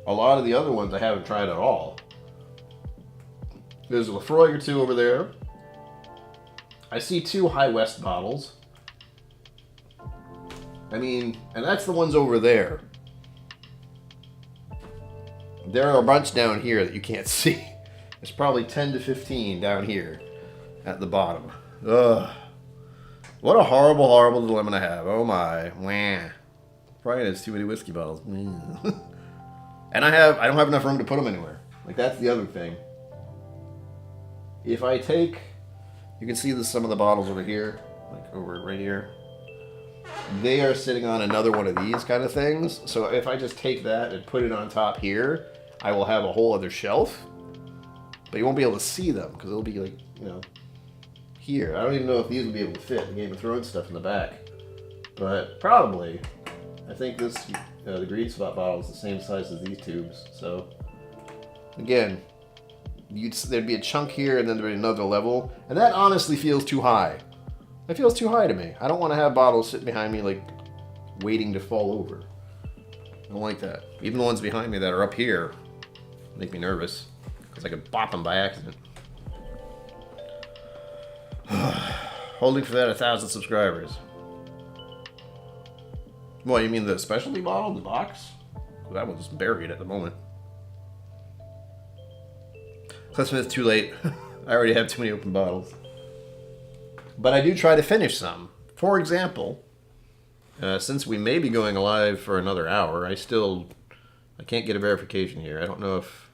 A lot of the other ones I haven't tried at all. There's a Lefroy or 2 over there. I see 2 High West bottles. I mean, and that's the ones over there. There are a bunch down here that you can't see. There's probably 10 to 15 down here at the bottom. Ugh. What a horrible, horrible dilemma to have. Oh my. Wah. Probably has too many whiskey bottles. And I don't have enough room to put them anywhere. Like, that's the other thing. If I take, you can see some of the bottles over here, like over right here. They are sitting on another one of these kind of things. So if I just take that and put it on top here, I will have a whole other shelf. But you won't be able to see them because it'll be like, you know, here. I don't even know if these will be able to fit the Game of Thrones stuff in the back. But probably. I think this, the Green Spot bottle is the same size as these tubes. So, again, there'd be a chunk here and then there'd be another level. And that honestly feels too high. That feels too high to me. I don't want to have bottles sitting behind me like waiting to fall over. I don't like that. Even the ones behind me that are up here make me nervous because I could bop them by accident. Holding for that 1,000 subscribers. What, you mean the specialty bottle, the box? Well, that one's buried at the moment. Cliff too late. I already have too many open bottles. But I do try to finish some. For example, since we may be going live for another hour, I can't get a verification here. I don't know if...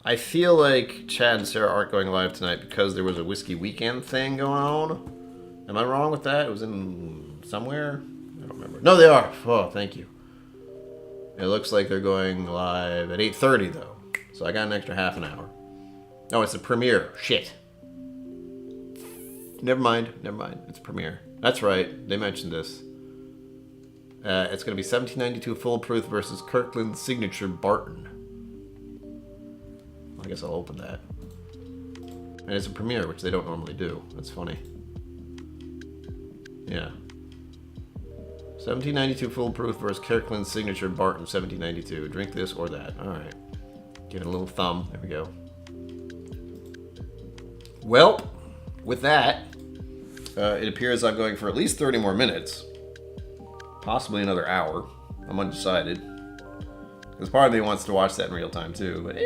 I feel like Chad and Sarah aren't going live tonight because there was a Whiskey Weekend thing going on. Am I wrong with that? It was in somewhere? I don't remember. No, they are. Oh, thank you. It looks like they're going live at 8:30 though. So I got an extra half an hour. Oh, it's a premiere. Shit. Never mind. It's a premiere. That's right. They mentioned this. It's going to be 1792 Full Proof versus Kirkland Signature Barton. I guess I'll open that. And it's a premiere, which they don't normally do. That's funny. Yeah. 1792 Full Proof versus Kirkland Signature Barton 1792. Drink this or that. Alright. Give it a little thumb. There we go. Well, with that, it appears I'm going for at least 30 more minutes. Possibly another hour. I'm undecided. Because part of me wants to watch that in real time too, but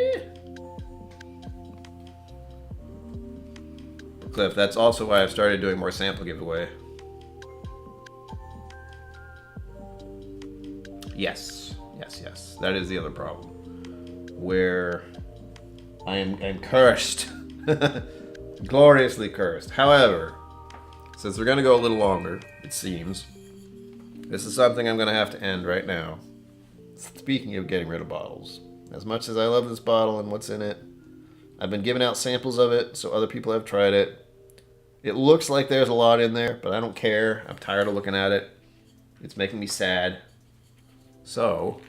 Cliff, that's also why I've started doing more sample giveaway. Yes. That is the other problem. Where I'm cursed. Gloriously cursed. However, Since we're going to go a little longer, it seems, this is something I'm going to have to end right now. Speaking of getting rid of bottles, as much as I love this bottle and what's in it, I've been giving out samples of it so other people have tried it. It looks like there's a lot in there, but I don't care. I'm tired of looking at it. It's making me sad. So,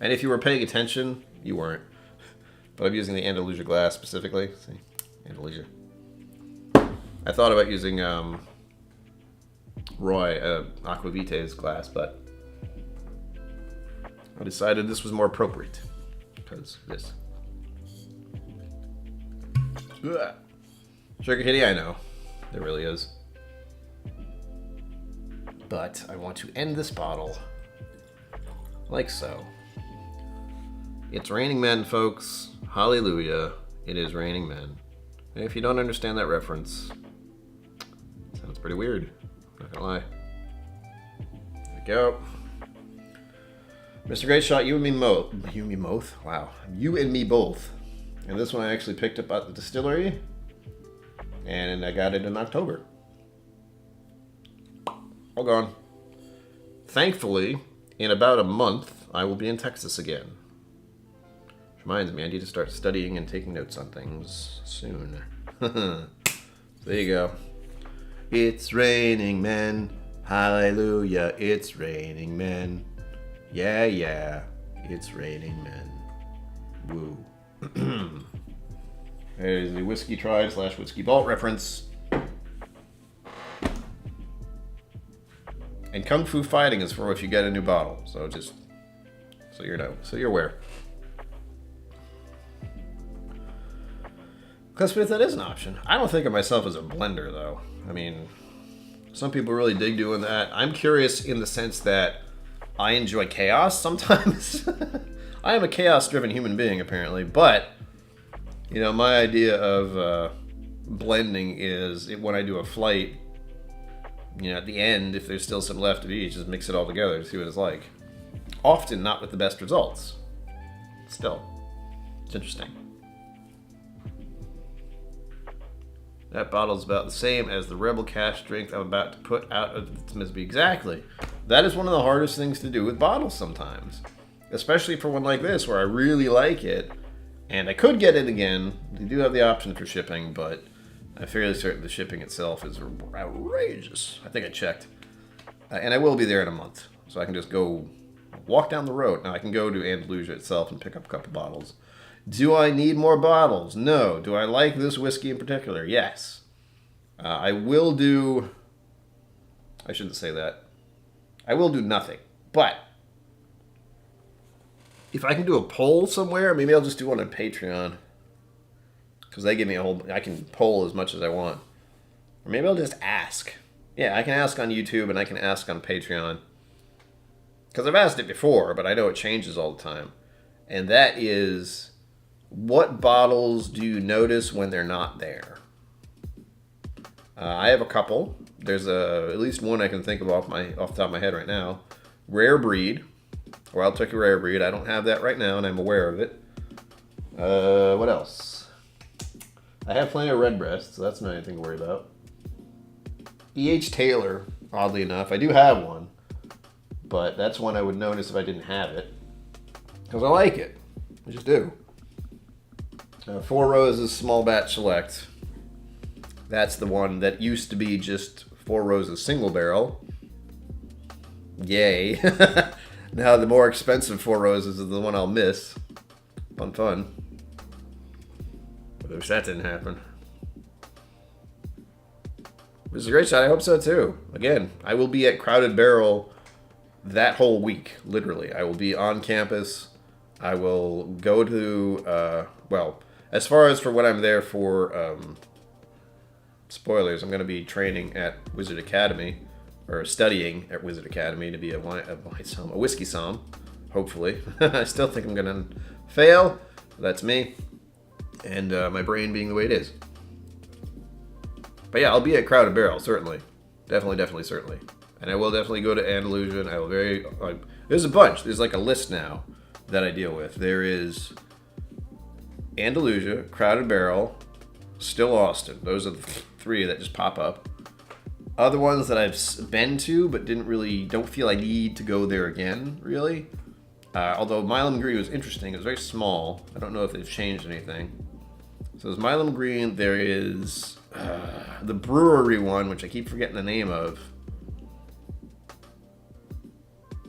and if you were paying attention, you weren't. But I'm using the Andalusia glass specifically. See, Andalusia. I thought about using Roy Aquavita's glass, but I decided this was more appropriate because this. Ugh. Sugar Kitty, I know. There really is. But I want to end this bottle like so. It's raining men, folks. Hallelujah. It is raining men. And if you don't understand that reference, it sounds pretty weird. Not gonna lie. There we go. Mr. Great Shot, you and me both. You and me both? Wow. You and me both. And this one I actually picked up at the distillery. And I got it in October. All gone. Thankfully, in about a month, I will be in Texas again. Which reminds me, I need to start studying and taking notes on things soon. There you go. It's raining men. Hallelujah. It's raining men. Yeah, yeah. It's raining men. Woo. There's the Whiskey Tribe / Whiskey Vault reference. And Kung Fu Fighting is for if you get a new bottle. So just so you know, so you're aware. Because Smith, that is an option. I don't think of myself as a blender, though. I mean, some people really dig doing that. I'm curious in the sense that I enjoy chaos sometimes. I am a chaos-driven human being, apparently, but you know, my idea of blending is when I do a flight, you know, at the end, if there's still some left of each, just mix it all together to see what it's like. Often not with the best results. Still, it's interesting. That bottle's about the same as the Rebel Cash drink I'm about to put out of the Tisby. Exactly. That is one of the hardest things to do with bottles sometimes. Especially for one like this, where I really like it. And I could get it again. They do have the option for shipping, but I'm fairly certain the shipping itself is outrageous. I think I checked. And I will be there in a month. So I can just go walk down the road. Now I can go to Andalusia itself and pick up a couple bottles. Do I need more bottles? No. Do I like this whiskey in particular? Yes. I will do... I shouldn't say that. I will do nothing. But if I can do a poll somewhere, maybe I'll just do one on Patreon. Because they give me a whole... I can poll as much as I want. Or maybe I'll just ask. Yeah, I can ask on YouTube and I can ask on Patreon. Because I've asked it before, but I know it changes all the time. And that is, what bottles do you notice when they're not there? I have a couple. There's at least one I can think of off the top of my head right now. Rare Breed. Wild Turkey Rare Breed. I don't have that right now, and I'm aware of it. What else? I have plenty of Redbreast, so that's not anything to worry about. E.H. Taylor, oddly enough. I do have one, but that's one I would notice if I didn't have it. Because I like it. I just do. Four Roses Small Batch Select. That's the one that used to be just Four Roses Single Barrel. Yay. Now the more expensive Four Roses is the one I'll miss. Fun. But I wish that didn't happen. This is a great shot. I hope so too. Again, I will be at Crowded Barrel that whole week. Literally. I will be on campus. I will go to, well, as far as for when I'm there for, spoilers, I'm going to be training at Wizard Academy, or studying at Wizard Academy to be a whiskey somm, hopefully. I still think I'm going to fail. That's me. And my brain being the way it is. But yeah, I'll be at Crowded Barrel, certainly. Definitely, certainly. And I will definitely go to Andalusia, and I will there's a bunch. There's like a list now that I deal with. There is Andalusia, Crowded Barrel, Still Austin. Those are the three that just pop up. Other ones that I've been to, but don't feel I need to go there again, really. Although Milam Green was interesting, it was very small. I don't know if they've changed anything. So there's Milam Green, there is the brewery one, which I keep forgetting the name of.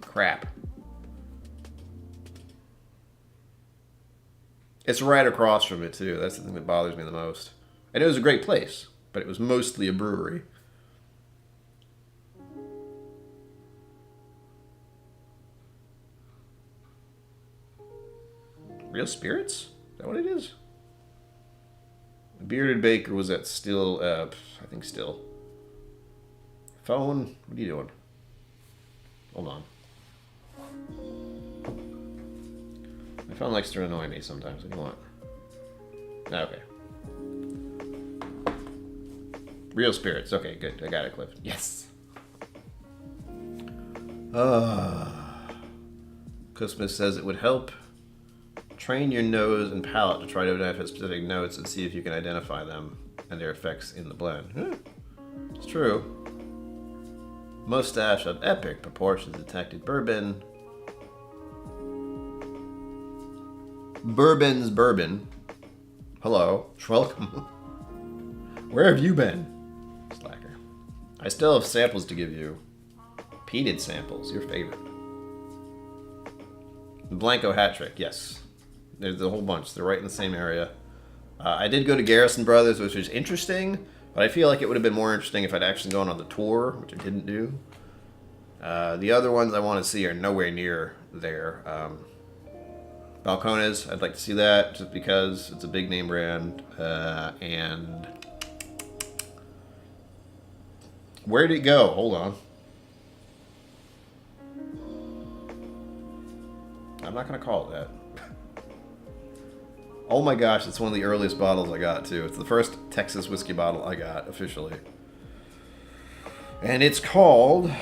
Crap. It's right across from it, too. That's the thing that bothers me the most. And it was a great place, but it was mostly a brewery. Real Spirits? Is that what it is? The Bearded Baker was at Still, I think Still. Phone? What are you doing? Hold on. My phone likes to annoy me sometimes. What do you want? Okay. Real Spirits. Okay, good. I got it, Cliff. Yes. Christmas says it would help train your nose and palate to try to identify specific notes and see if you can identify them and their effects in the blend. It's true. Mustache of epic proportions detected. Bourbon. Bourbon's bourbon. Hello. Welcome. Where have you been? Slacker. I still have samples to give you. Peated samples. Your favorite. Blanco hat trick. Yes. There's a whole bunch. They're right in the same area. I did go to Garrison Brothers, which was interesting, but I feel like it would have been more interesting if I'd actually gone on the tour, which I didn't do. The other ones I want to see are nowhere near there. Balcones, I'd like to see that just because it's a big name brand. And where did it go? Hold on. I'm not going to call it that. Oh my gosh, it's one of the earliest bottles I got too. It's the first Texas whiskey bottle I got officially. And it's called...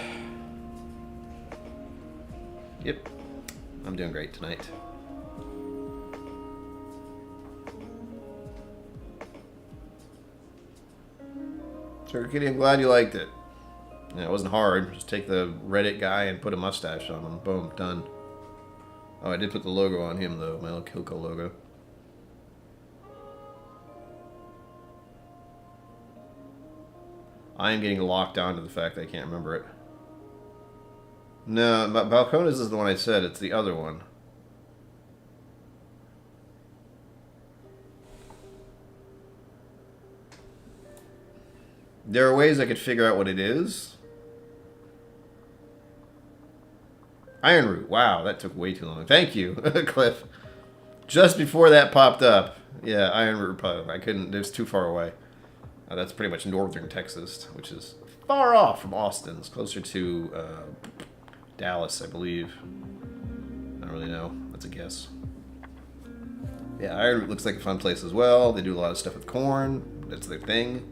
Yep. I'm doing great tonight. Sugar Kitty, I'm glad you liked it. Yeah, it wasn't hard. Just take the Reddit guy and put a mustache on him. Boom, done. Oh, I did put the logo on him though, my little KillCo logo. I am getting locked onto the fact that I can't remember it. No, Balcones is the one I said. It's the other one. There are ways I could figure out what it is. Iron Root. Wow, that took way too long. Thank you, Cliff. Just before that popped up. Yeah, Iron Root Republic. I couldn't. It was too far away. That's pretty much northern Texas, which is far off from Austin. It's closer to Dallas, I believe. I don't really know. That's a guess. Yeah, Iron Root looks like a fun place as well. They do a lot of stuff with corn. That's their thing.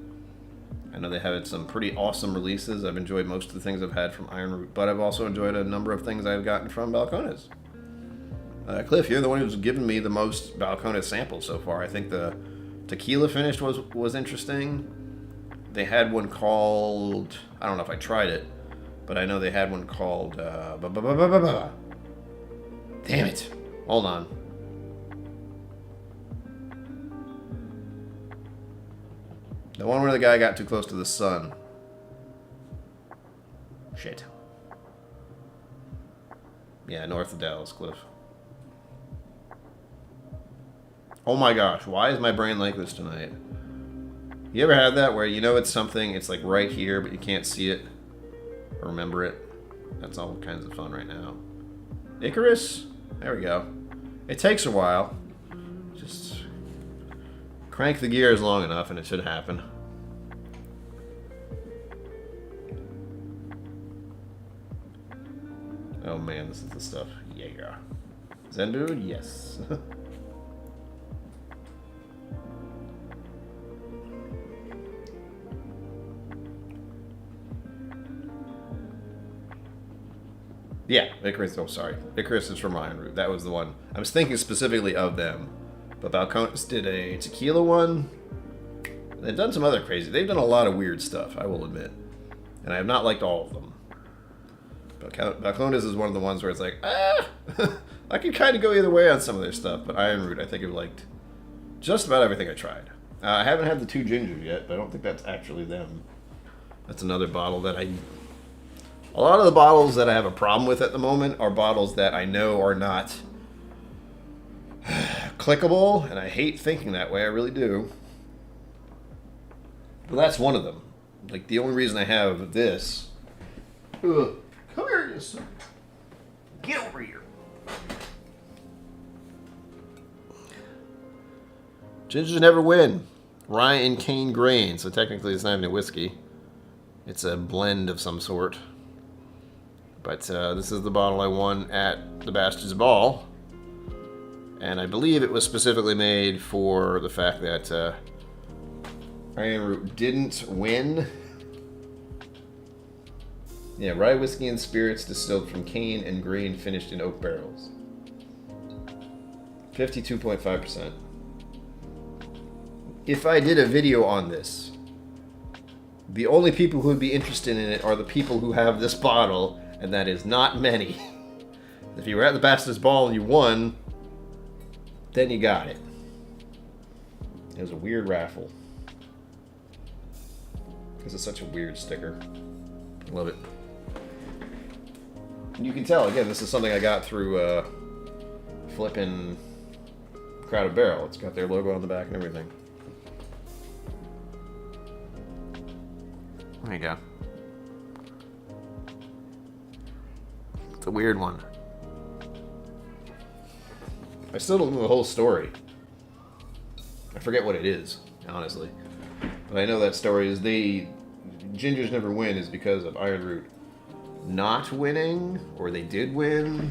I know they have some pretty awesome releases. I've enjoyed most of the things I've had from Iron Root, but I've also enjoyed a number of things I've gotten from Balcones. Cliff, you're the one who's given me the most Balcones samples so far. I think the tequila finish was interesting. They had one called... I don't know if I tried it, but I know they had one called... Damn it. Hold on. The one where the guy got too close to the sun. Shit. Yeah, north of Dallas, Cliff. Oh my gosh, why is my brain like this tonight? You ever had that where you know it's something, it's like right here, but you can't see it or remember it? That's all kinds of fun right now. Icarus? There we go. It takes a while. Just crank the gears long enough and it should happen. Oh man, this is the stuff. Yeah. Zenbu? Yes. Yeah, Icarus. Oh, sorry. Icarus is from Iron Root. That was the one. I was thinking specifically of them. But Balcones did a tequila one. They've done some other crazy. They've done a lot of weird stuff, I will admit. And I have not liked all of them. But Balcones is one of the ones where it's like, I could kind of go either way on some of their stuff. But Iron Root, I think I've liked just about everything I tried. I haven't had the 2 gingers yet, but I don't think that's actually them. That's another bottle that A lot of the bottles that I have a problem with at the moment are bottles that I know are not clickable, and I hate thinking that way. I really do. But that's one of them. Like, the only reason I have this... Ugh. Come here, you son. Get over here. Gingers never win. Rye and cane grain. So technically it's not even a whiskey. It's a blend of some sort. But this is the bottle I won at the Bastards Ball. And I believe it was specifically made for the fact that Iron Root didn't win. Yeah, rye whiskey and spirits distilled from cane and grain finished in oak barrels. 52.5%. If I did a video on this, the only people who would be interested in it are the people who have this bottle, and that is not many. If you were at the Bastards Ball and you won, then you got it. It was a weird raffle. Because it's such a weird sticker. Love it. And you can tell, again, this is something I got through flipping Crowded Barrel. It's got their logo on the back and everything. There you go. It's a weird one. I still don't know the whole story. I forget what it is, honestly. But I know that story is Gingers never win is because of Iron Root not winning, or they did win.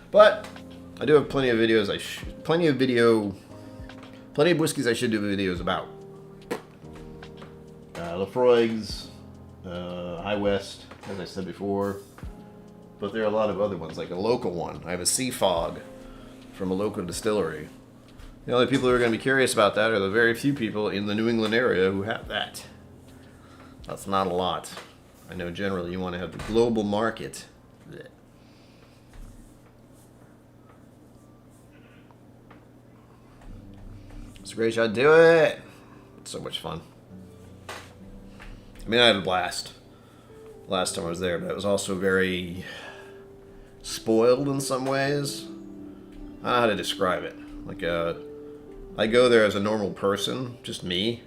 But I do have plenty of videos. Plenty of whiskeys I should do videos about. Lafroig's, High West, as I said before. But there are a lot of other ones, like a local one. I have a Sea Fog from a local distillery. The only people who are going to be curious about that are the very few people in the New England area who have that. That's not a lot. I know generally you want to have the global market. It's a great shot. Do it! It's so much fun. I mean, I had a blast last time I was there, but it was also very spoiled in some ways. I don't know how to describe it. Like, I go there as a normal person, just me,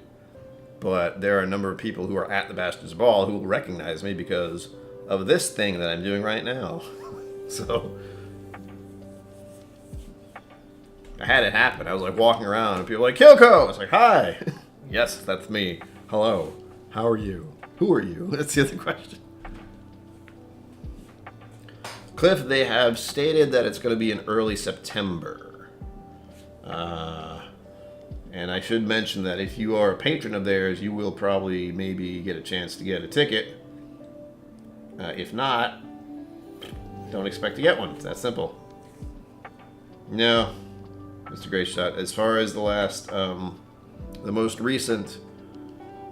but there are a number of people who are at the Bastards Ball who will recognize me because of this thing that I'm doing right now. So, I had it happen. I was like walking around and people were like, KillCo! I was like, hi! Yes, that's me. Hello. How are you? Who are you? That's the other question. Cliff, they have stated that it's going to be in early September. And I should mention that if you are a patron of theirs, you will probably maybe get a chance to get a ticket. If not, don't expect to get one. It's that simple. No, Mr. Great Shot. As far as the most recent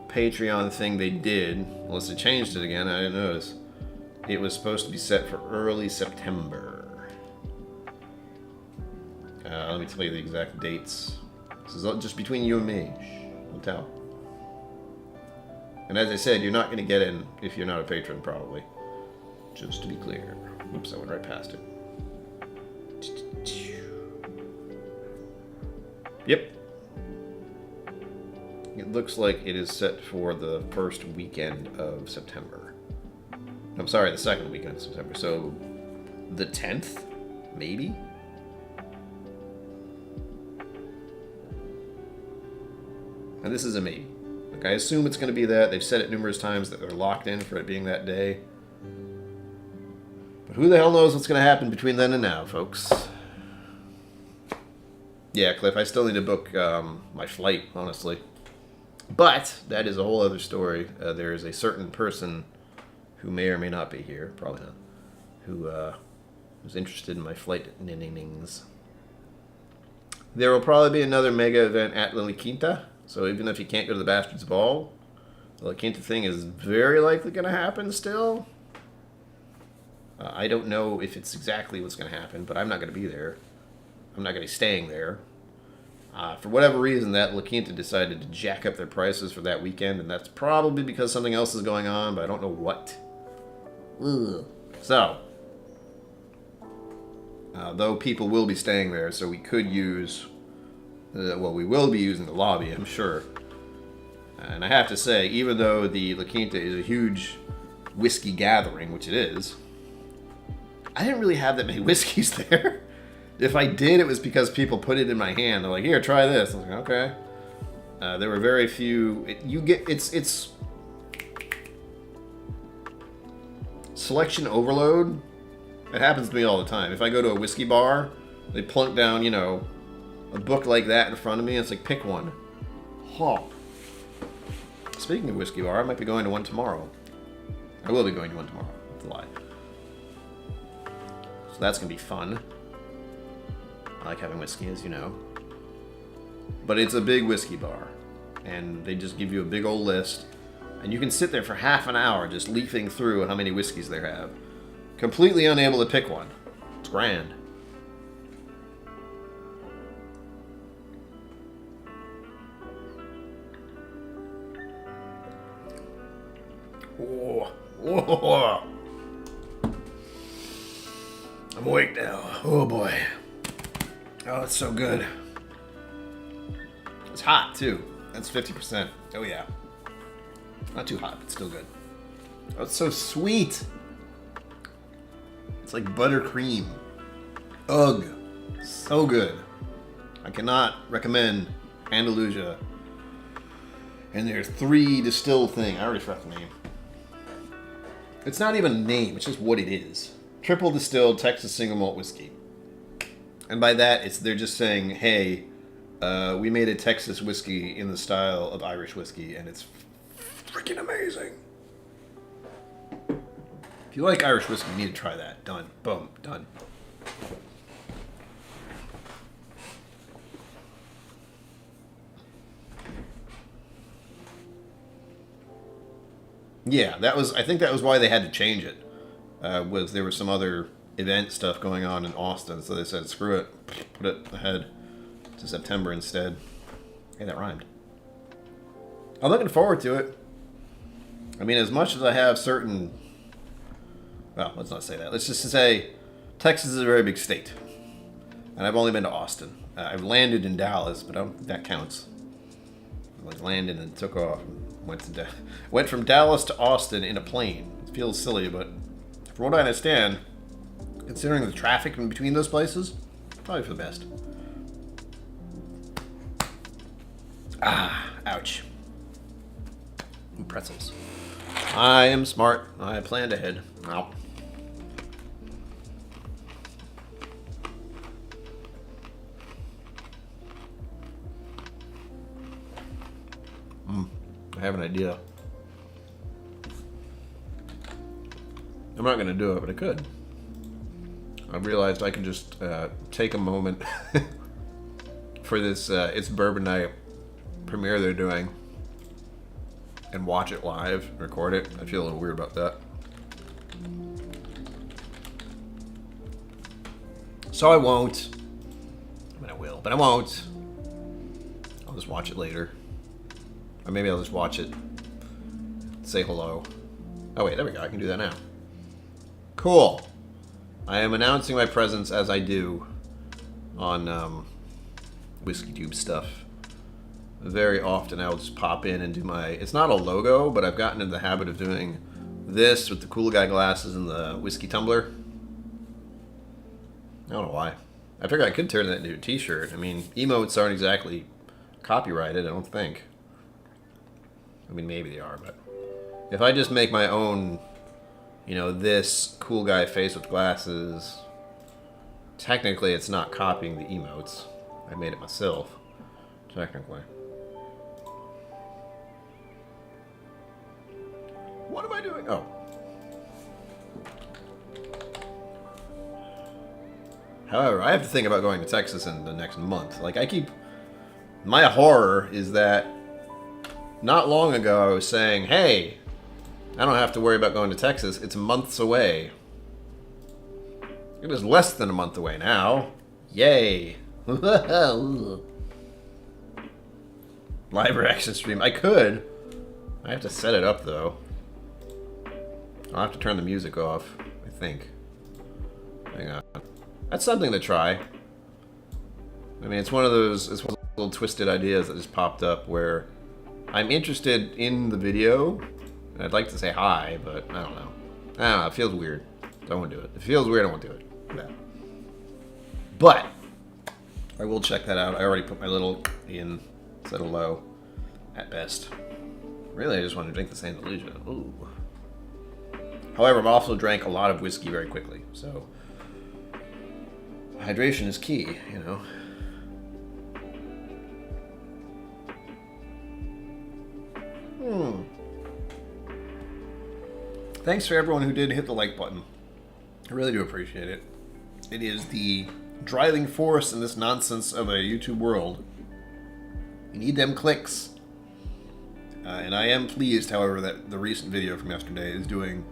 Patreon thing they did, unless they changed it again, I didn't notice. It was supposed to be set for early September. Let me tell you the exact dates. This is just between you and me. Shh, don't tell. And as I said, you're not going to get in if you're not a patron, probably. Just to be clear. Oops, I went right past it. Yep. It looks like it is set for the first weekend of September. I'm sorry, the second weekend of September. So, the 10th? Maybe? And this is a maybe. Like, I assume it's going to be that. They've said it numerous times that they're locked in for it being that day. But who the hell knows what's going to happen between then and now, folks. Yeah, Cliff, I still need to book my flight, honestly. But that is a whole other story. There is a certain person who may or may not be here, probably not, who was interested in my flight ninnings. There will probably be another mega event at La Quinta So even if you can't go to the Bastard's Ball, the La Quinta thing is very likely going to happen still. I don't know if it's exactly what's going to happen, but I'm not going to be there. I'm not going to be staying there. For whatever reason, that La Quinta decided to jack up their prices for that weekend, and that's probably because something else is going on, but I don't know what. Ugh. So, though people will be staying there, so we could use... well, we will be using the lobby, I'm sure. And I have to say, even though the La Quinta is a huge whiskey gathering, which it is, I didn't really have that many whiskeys there. If I did, it was because people put it in my hand. They're like, "Here, try this." I was like, "Okay." There were very few. It's selection overload. It happens to me all the time. If I go to a whiskey bar, they plunk down, you know, a book like that in front of me. And it's like, pick one. Huh. Speaking of whiskey bar, I might be going to one tomorrow. I will be going to one tomorrow. That's a lie. So that's going to be fun. I like having whiskey, as you know. But it's a big whiskey bar. And they just give you a big old list. And you can sit there for half an hour just leafing through how many whiskeys they have. Completely unable to pick one. It's grand. Whoa. Whoa. I'm awake now. Oh boy. Oh, it's so good. It's hot too. That's 50%. Oh yeah. Not too hot, but still good. Oh, it's so sweet. It's like buttercream. Ugh. So good. I cannot recommend Andalusia and their 3 distilled thing. I already forgot the name. It's not even a name, it's just what it is. Triple distilled Texas single malt whiskey. And by that, they're just saying, hey, we made a Texas whiskey in the style of Irish whiskey, and it's freaking amazing. If you like Irish whiskey, you need to try that. Done. Boom. Done. Yeah, I think that was why they had to change it. Was there was some other event stuff going on in Austin, so they said, screw it, put it ahead to September instead. Hey, that rhymed. I'm looking forward to it. I mean, as much as I have certain... Well, let's not say that. Let's just say Texas is a very big state. And I've only been to Austin. I've landed in Dallas, but I don't think that counts. I like landed and took off. Went from Dallas to Austin in a plane. It feels silly, but from what I understand, considering the traffic in between those places, probably for the best. Ah, ouch. Ooh, pretzels. I am smart. I planned ahead. Ow. I have an idea. I'm not going to do it, but I could. I realized I could just take a moment for this It's Bourbon Night premiere they're doing and watch it live, record it. I feel a little weird about that. So I won't. I mean, I will, but I won't. I'll just watch it later. Or maybe I'll just watch it, say hello. Oh wait, there we go, I can do that now. Cool. I am announcing my presence as I do on WhiskeyTube stuff. Very often I'll just pop in and do my... It's not a logo, but I've gotten into the habit of doing this with the cool guy glasses and the whiskey tumbler. I don't know why. I figured I could turn that into a t-shirt. I mean, emotes aren't exactly copyrighted, I don't think. I mean, maybe they are, but... If I just make my own, you know, this cool guy face with glasses... Technically, it's not copying the emotes. I made it myself. Technically. What am I doing? Oh. However, I have to think about going to Texas in the next month. Like, I keep... My horror is that Not long ago, I was saying, hey, I don't have to worry about going to Texas. It's months away. It is less than a month away now. Yay. Live reaction stream. I could. I have to set it up, though. I'll have to turn the music off, I think. Hang on. That's something to try. I mean, it's one of those little twisted ideas that just popped up where I'm interested in the video. And I'd like to say hi, but I don't know. I don't know. It feels weird. Don't want to do it. It feels weird. I won't do it. Yeah. But I will check that out. I already put my little in, set a low at best. Really, I just want to drink the St. Lucia. Ooh. However, I've also drank a lot of whiskey very quickly, so hydration is key, you know. Thanks for everyone who did hit the like button. I really do appreciate it. It is the driving force in this nonsense of a YouTube world. You need them clicks. And I am pleased, however, that the recent video from yesterday is doing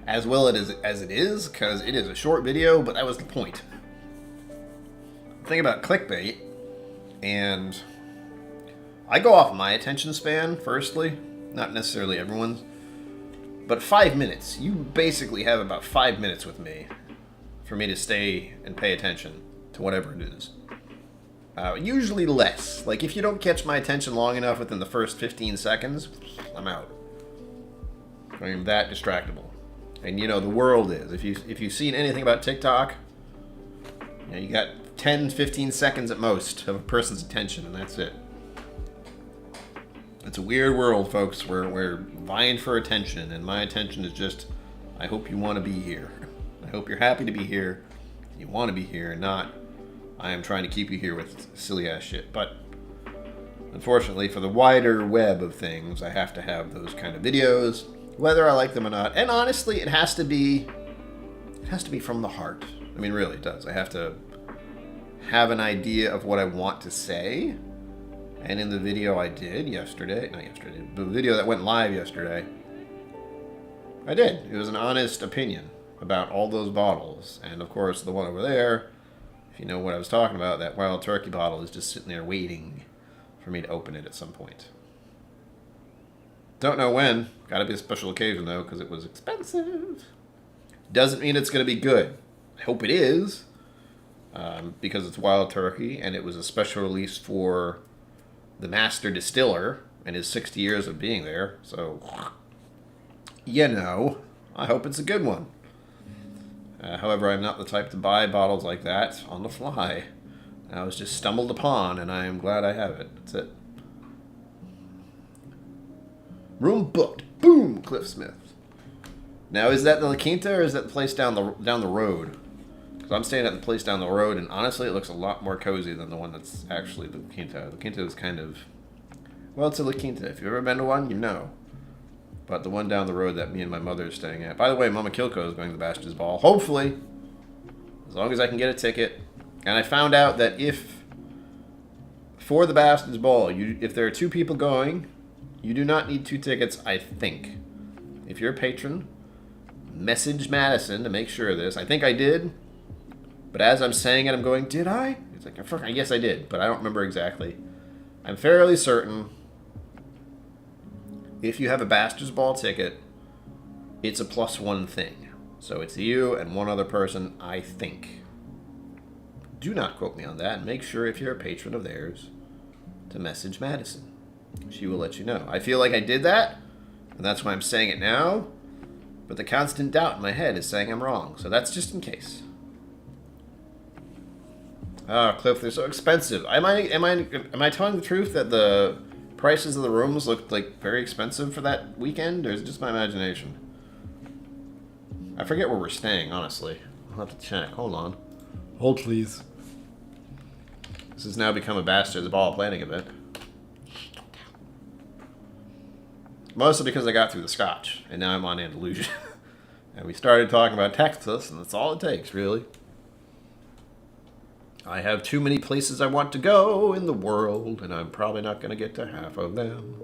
as well as it is, because it is a short video, but that was the point. The thing about clickbait, and I go off my attention span, firstly, not necessarily everyone's, but 5 minutes. You basically have about 5 minutes with me for me to stay and pay attention to whatever it is. Usually less. Like, if you don't catch my attention long enough within the first 15 seconds, I'm out. I'm that distractible. And, you know, the world is. If you've seen anything about TikTok, you know, you got 10, 15 seconds at most of a person's attention, and that's it. It's a weird world, folks. We're vying for attention, and my attention is just, I hope you want to be here. I hope you're happy to be here. You want to be here, not I am trying to keep you here with silly-ass shit. But unfortunately, for the wider web of things, I have to have those kind of videos, whether I like them or not. And honestly, it has to be from the heart. I mean, really, it does. I have to have an idea of what I want to say. And in the video I did the video that went live yesterday, I did. It was an honest opinion about all those bottles. And of course, the one over there, if you know what I was talking about, that Wild Turkey bottle is just sitting there waiting for me to open it at some point. Don't know when. Gotta be a special occasion, though, because it was expensive. Doesn't mean it's going to be good. I hope it is, because it's Wild Turkey, and it was a special release for the master distiller and his 60 years of being there. So, you know, I hope it's a good one. However, I'm not the type to buy bottles like that on the fly. I was just stumbled upon, and I am glad I have it. That's it. Room booked. Boom, Cliff Smith. Now, is that the La Quinta, or is that the place down the road? Because I'm staying at the place down the road, and honestly, it looks a lot more cozy than the one that's actually the La Quinta. La Quinta is kind of, well, it's a La Quinta. If you've ever been to one, you know. But the one down the road that me and my mother are staying at. By the way, Mama KillCo is going to the Bastards Ball. Hopefully. As long as I can get a ticket. And I found out that for the Bastards Ball, if there are 2 people going, you do not need 2 tickets, I think. If you're a patron, message Madison to make sure of this. I think I did. But as I'm saying it, I'm going, did I? It's like, I guess I did, but I don't remember exactly. I'm fairly certain if you have a Bastards Ball ticket, it's a +1 thing. So it's you and 1 other person, I think. Do not quote me on that. Make sure if you're a patron of theirs to message Madison. She will let you know. I feel like I did that, and that's why I'm saying it now. But the constant doubt in my head is saying I'm wrong. So that's just in case. Oh, Cliff, they're so expensive. Am I telling the truth that the prices of the rooms looked like very expensive for that weekend, or is it just my imagination? I forget where we're staying, honestly. I'll have to check. Hold on. Hold, please. This has now become a Bastards Ball planning event. Mostly because I got through the Scotch, and now I'm on Andalusia. And we started talking about Texas, and that's all it takes, really. I have too many places I want to go in the world, and I'm probably not going to get to half of them.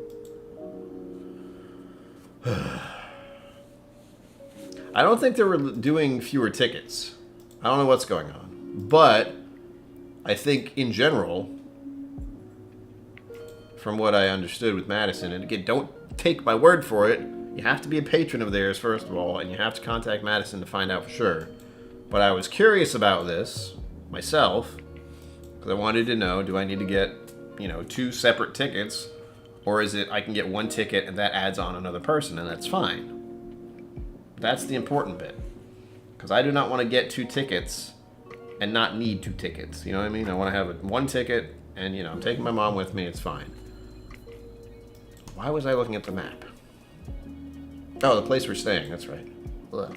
I don't think they were doing fewer tickets. I don't know what's going on. But I think in general, from what I understood with Madison, and again, don't take my word for it. You have to be a patron of theirs, first of all, and you have to contact Madison to find out for sure. But I was curious about this myself, because I wanted to know, do I need to get, 2 separate tickets, or is it I can get 1 ticket and that adds on another person, and that's fine. That's the important bit. Because I do not want to get 2 tickets and not need 2 tickets. You know what I mean? I want to have 1 ticket, and, I'm taking my mom with me, it's fine. Why was I looking at the map? Oh, the place we're staying, that's right. Ugh.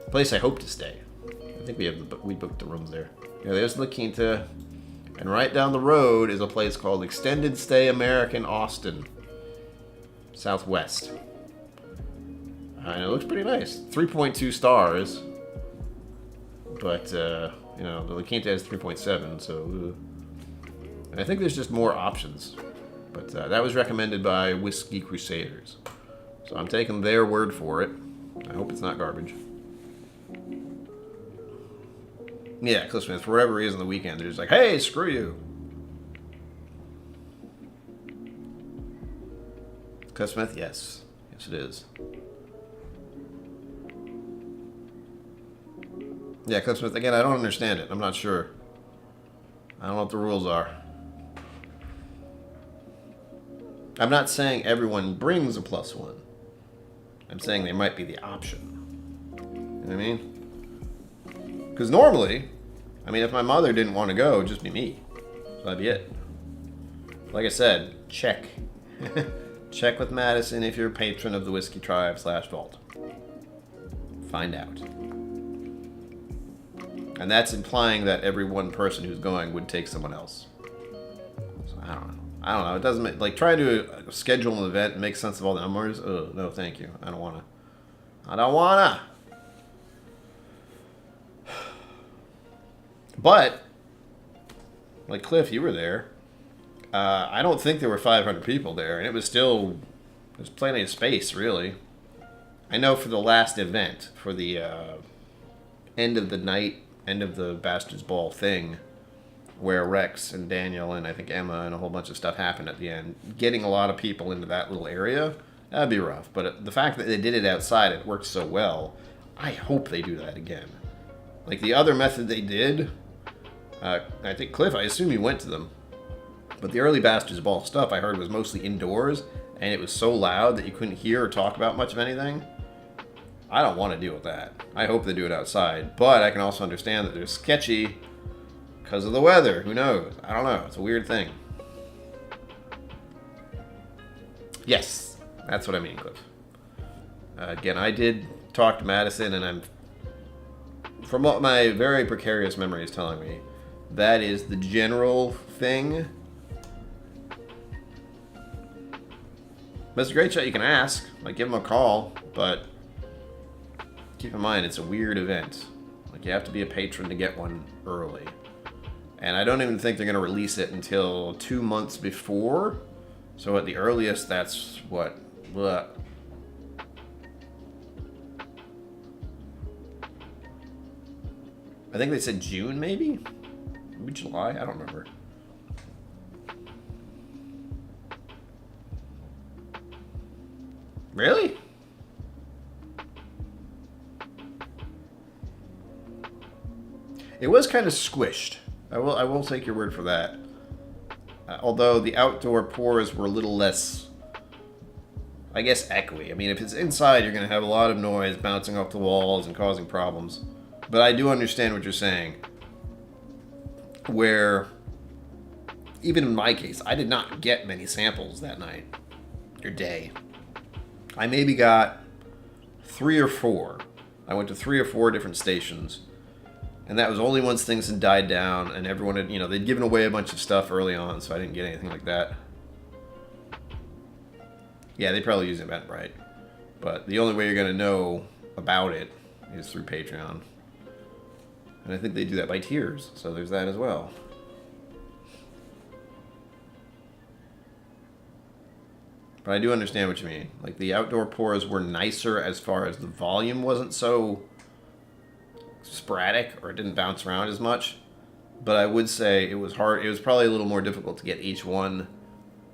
The place I hope to stay. I think we booked the rooms there. Yeah, there's La Quinta. And right down the road is a place called Extended Stay American Austin. Southwest. And it looks pretty nice. 3.2 stars. But, the La Quinta has 3.7, so... And I think there's just more options. But that was recommended by Whiskey Crusaders. So I'm taking their word for it. I hope it's not garbage. Yeah, Cliff Smith, for whatever reason, the weekend, they're just like, hey, screw you. Cliff Smith, yes. Yes, it is. Yeah, Cliff Smith, again, I don't understand it. I'm not sure. I don't know what the rules are. I'm not saying everyone brings a +1. I'm saying they might be the option. You know what I mean? Because normally, if my mother didn't want to go, it would just be me. So that'd be it. Like I said, check. Check with Madison if you're a patron of the Whiskey Tribe /Vault. Find out. And that's implying that every one person who's going would take someone else. So I don't know. It doesn't make, like, trying to schedule an event and make sense of all the numbers. Oh, no, thank you. I don't wanna. But, like Cliff, you were there. I don't think there were 500 people there, and it was still, there's plenty of space, really. I know for the last event, for the end of the night, end of the Bastards Ball thing, where Rex and Daniel and I think Emma and a whole bunch of stuff happened at the end, getting a lot of people into that little area, that'd be rough. But the fact that they did it outside, it worked so well, I hope they do that again. Like the other method they did, I think, Cliff, I assume you went to them, but the early Bastards Ball stuff I heard was mostly indoors, and it was so loud that you couldn't hear or talk about much of anything. I don't want to deal with that. I hope they do it outside, but I can also understand that they're sketchy because of the weather. Who knows? I don't know. It's a weird thing. Yes, that's what I mean, Cliff. Again, I did talk to Madison, and from what my very precarious memory is telling me, that is the general thing. Mr. Great Shot, you can ask, like give him a call, but keep in mind it's a weird event. Like you have to be a patron to get one early. And I don't even think they're going to release it until 2 months before. So at the earliest, that's what? I think they said June, maybe? Maybe July? I don't remember. Really? It was kind of squished. I will take your word for that. Although the outdoor pours were a little less, I guess, echoey. I mean, if it's inside, you're going to have a lot of noise bouncing off the walls and causing problems. But I do understand what you're saying. Where, even in my case, I did not get many samples that night or day. I maybe got 3 or 4. I went to 3 or 4 different stations. And that was only once things had died down and everyone had, they'd given away a bunch of stuff early on, so I didn't get anything like that. Yeah, they probably use Eventbrite. But the only way you're going to know about it is through Patreon. And I think they do that by tiers, so there's that as well. But I do understand what you mean. Like, the outdoor pours were nicer as far as the volume wasn't so sporadic or it didn't bounce around as much. But I would say it was hard. It was probably a little more difficult to get each one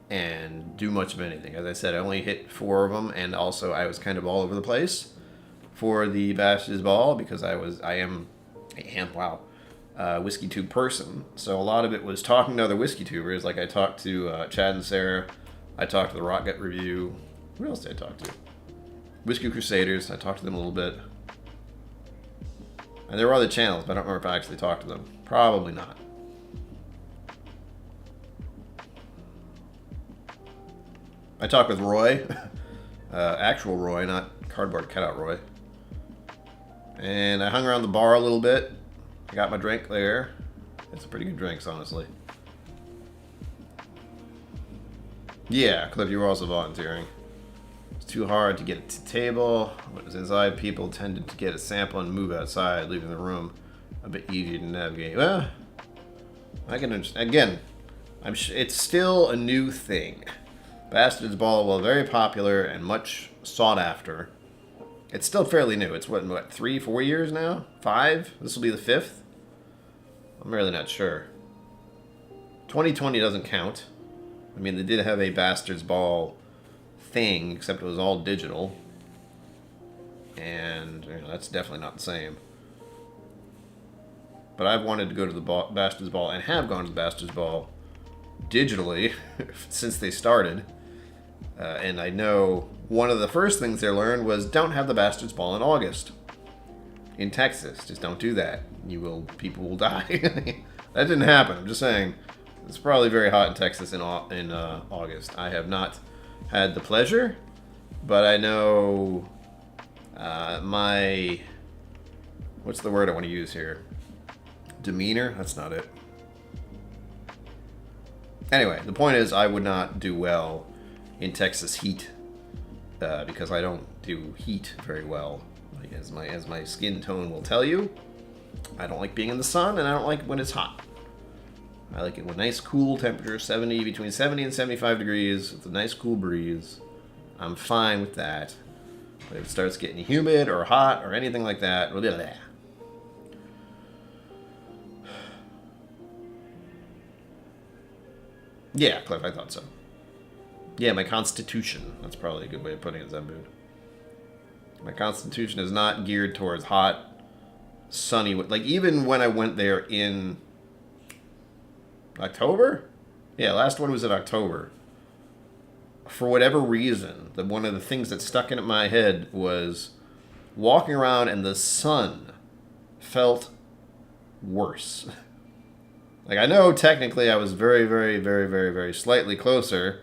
and do much of anything. As I said, I only hit 4 of them, and also I was kind of all over the place for the Bastard's Ball because I am a WhiskeyTube person. So a lot of it was talking to other WhiskeyTubers. Like I talked to Chad and Sarah. I talked to the Rocket Review. Who else did I talk to? Whiskey Crusaders. I talked to them a little bit. And there were other channels, but I don't remember if I actually talked to them. Probably not. I talked with Roy. Actual Roy, not cardboard cutout Roy. And I hung around the bar a little bit. I got my drink there. It's a pretty good drinks, honestly. Yeah, Cliff, you were also volunteering. It's too hard to get it to table. What was inside, people tended to get a sample and move outside, leaving the room a bit easier to navigate. Well, I can understand. Again, it's still a new thing. Bastard's Ball, while very popular and much sought after, it's still fairly new. It's what 3-4 years now? 5? This will be the 5th? I'm really not sure. 2020 doesn't count. I mean, they did have a Bastard's Ball thing, except it was all digital. And that's definitely not the same. But I've wanted to go to the Bastard's Ball and have gone to the Bastard's Ball digitally since they started. And I know one of the first things they learned was don't have the Bastard's Ball in August. In Texas. Just don't do that. People will die. That didn't happen. I'm just saying. It's probably very hot in Texas in August. I have not had the pleasure, but I know my... What's the word I want to use here? Demeanor? That's not it. Anyway, the point is I would not do well in Texas heat because I don't do heat very well. Like, as my skin tone will tell you, I don't like being in the sun, and I don't like when it's hot. I like it with nice cool temperature, between 70 and 75 degrees, with a nice cool breeze. I'm fine with that. But if it starts getting humid or hot or anything like that, blah, blah, blah. Yeah, Cliff, I thought so. Yeah, my constitution. That's probably a good way of putting it, Zambud. My constitution is not geared towards hot, sunny... Like, even when I went there in... October? Yeah, last one was in October. For whatever reason, one of the things that stuck in my head was walking around and the sun felt worse. Like, I know technically I was very, very, very, very, very slightly closer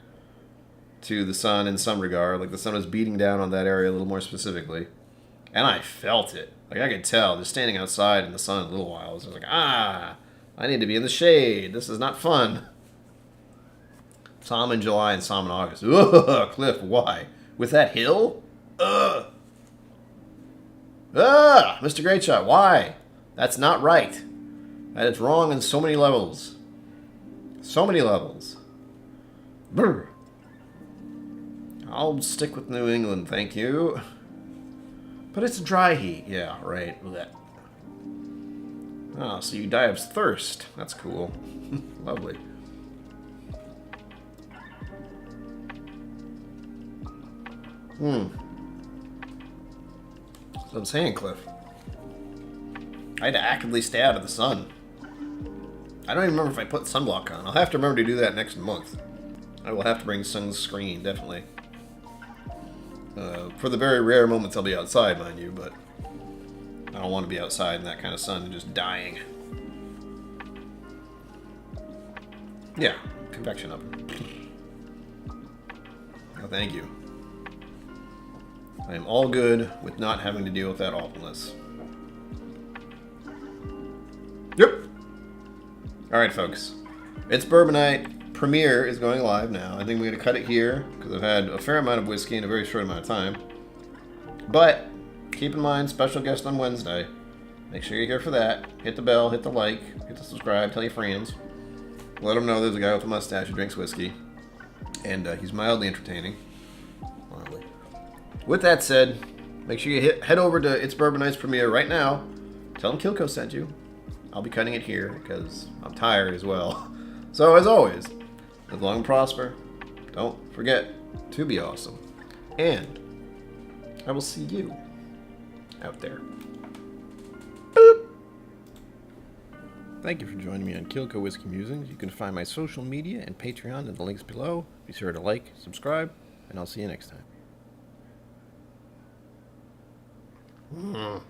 to the sun in some regard. Like, the sun was beating down on that area a little more specifically. And I felt it. Like, I could tell, just standing outside in the sun a little while. I was like, I need to be in the shade. This is not fun. Some in July and some in August. Ugh, Cliff, why? With that hill? Ugh. Mr. Greatshot, why? That's not right. That is wrong on so many levels. So many levels. Brr. I'll stick with New England, thank you. But it's dry heat. Yeah, right. Oh, so you die of thirst. That's cool. Lovely. That's what I'm saying, Cliff. I had to actively stay out of the sun. I don't even remember if I put sunblock on. I'll have to remember to do that next month. I will have to bring sunscreen, definitely. For the very rare moments I'll be outside, mind you, but I don't want to be outside in that kind of sun and just dying. Yeah, convection oven. Oh, thank you. I am all good with not having to deal with that awfulness. Yep. Alright, folks. It's Bourbon Night. Premiere is going live now. I think we're going to cut it here because I've had a fair amount of whiskey in a very short amount of time. But keep in mind, special guest on Wednesday. Make sure you're here for that. Hit the bell, hit the like, hit the subscribe, tell your friends. Let them know there's a guy with a mustache who drinks whiskey. And he's mildly entertaining. with that said, make sure you head over to It's Bourbon Night's premiere right now. Tell them KillCo sent you. I'll be cutting it here because I'm tired as well. So as always, live long and prosper. Don't forget to be awesome. And I will see you out there. Boop. Thank you for joining me on KillCo Whiskey Musings. You can find my social media and Patreon in the links below. Be sure to like, subscribe, and I'll see you next time.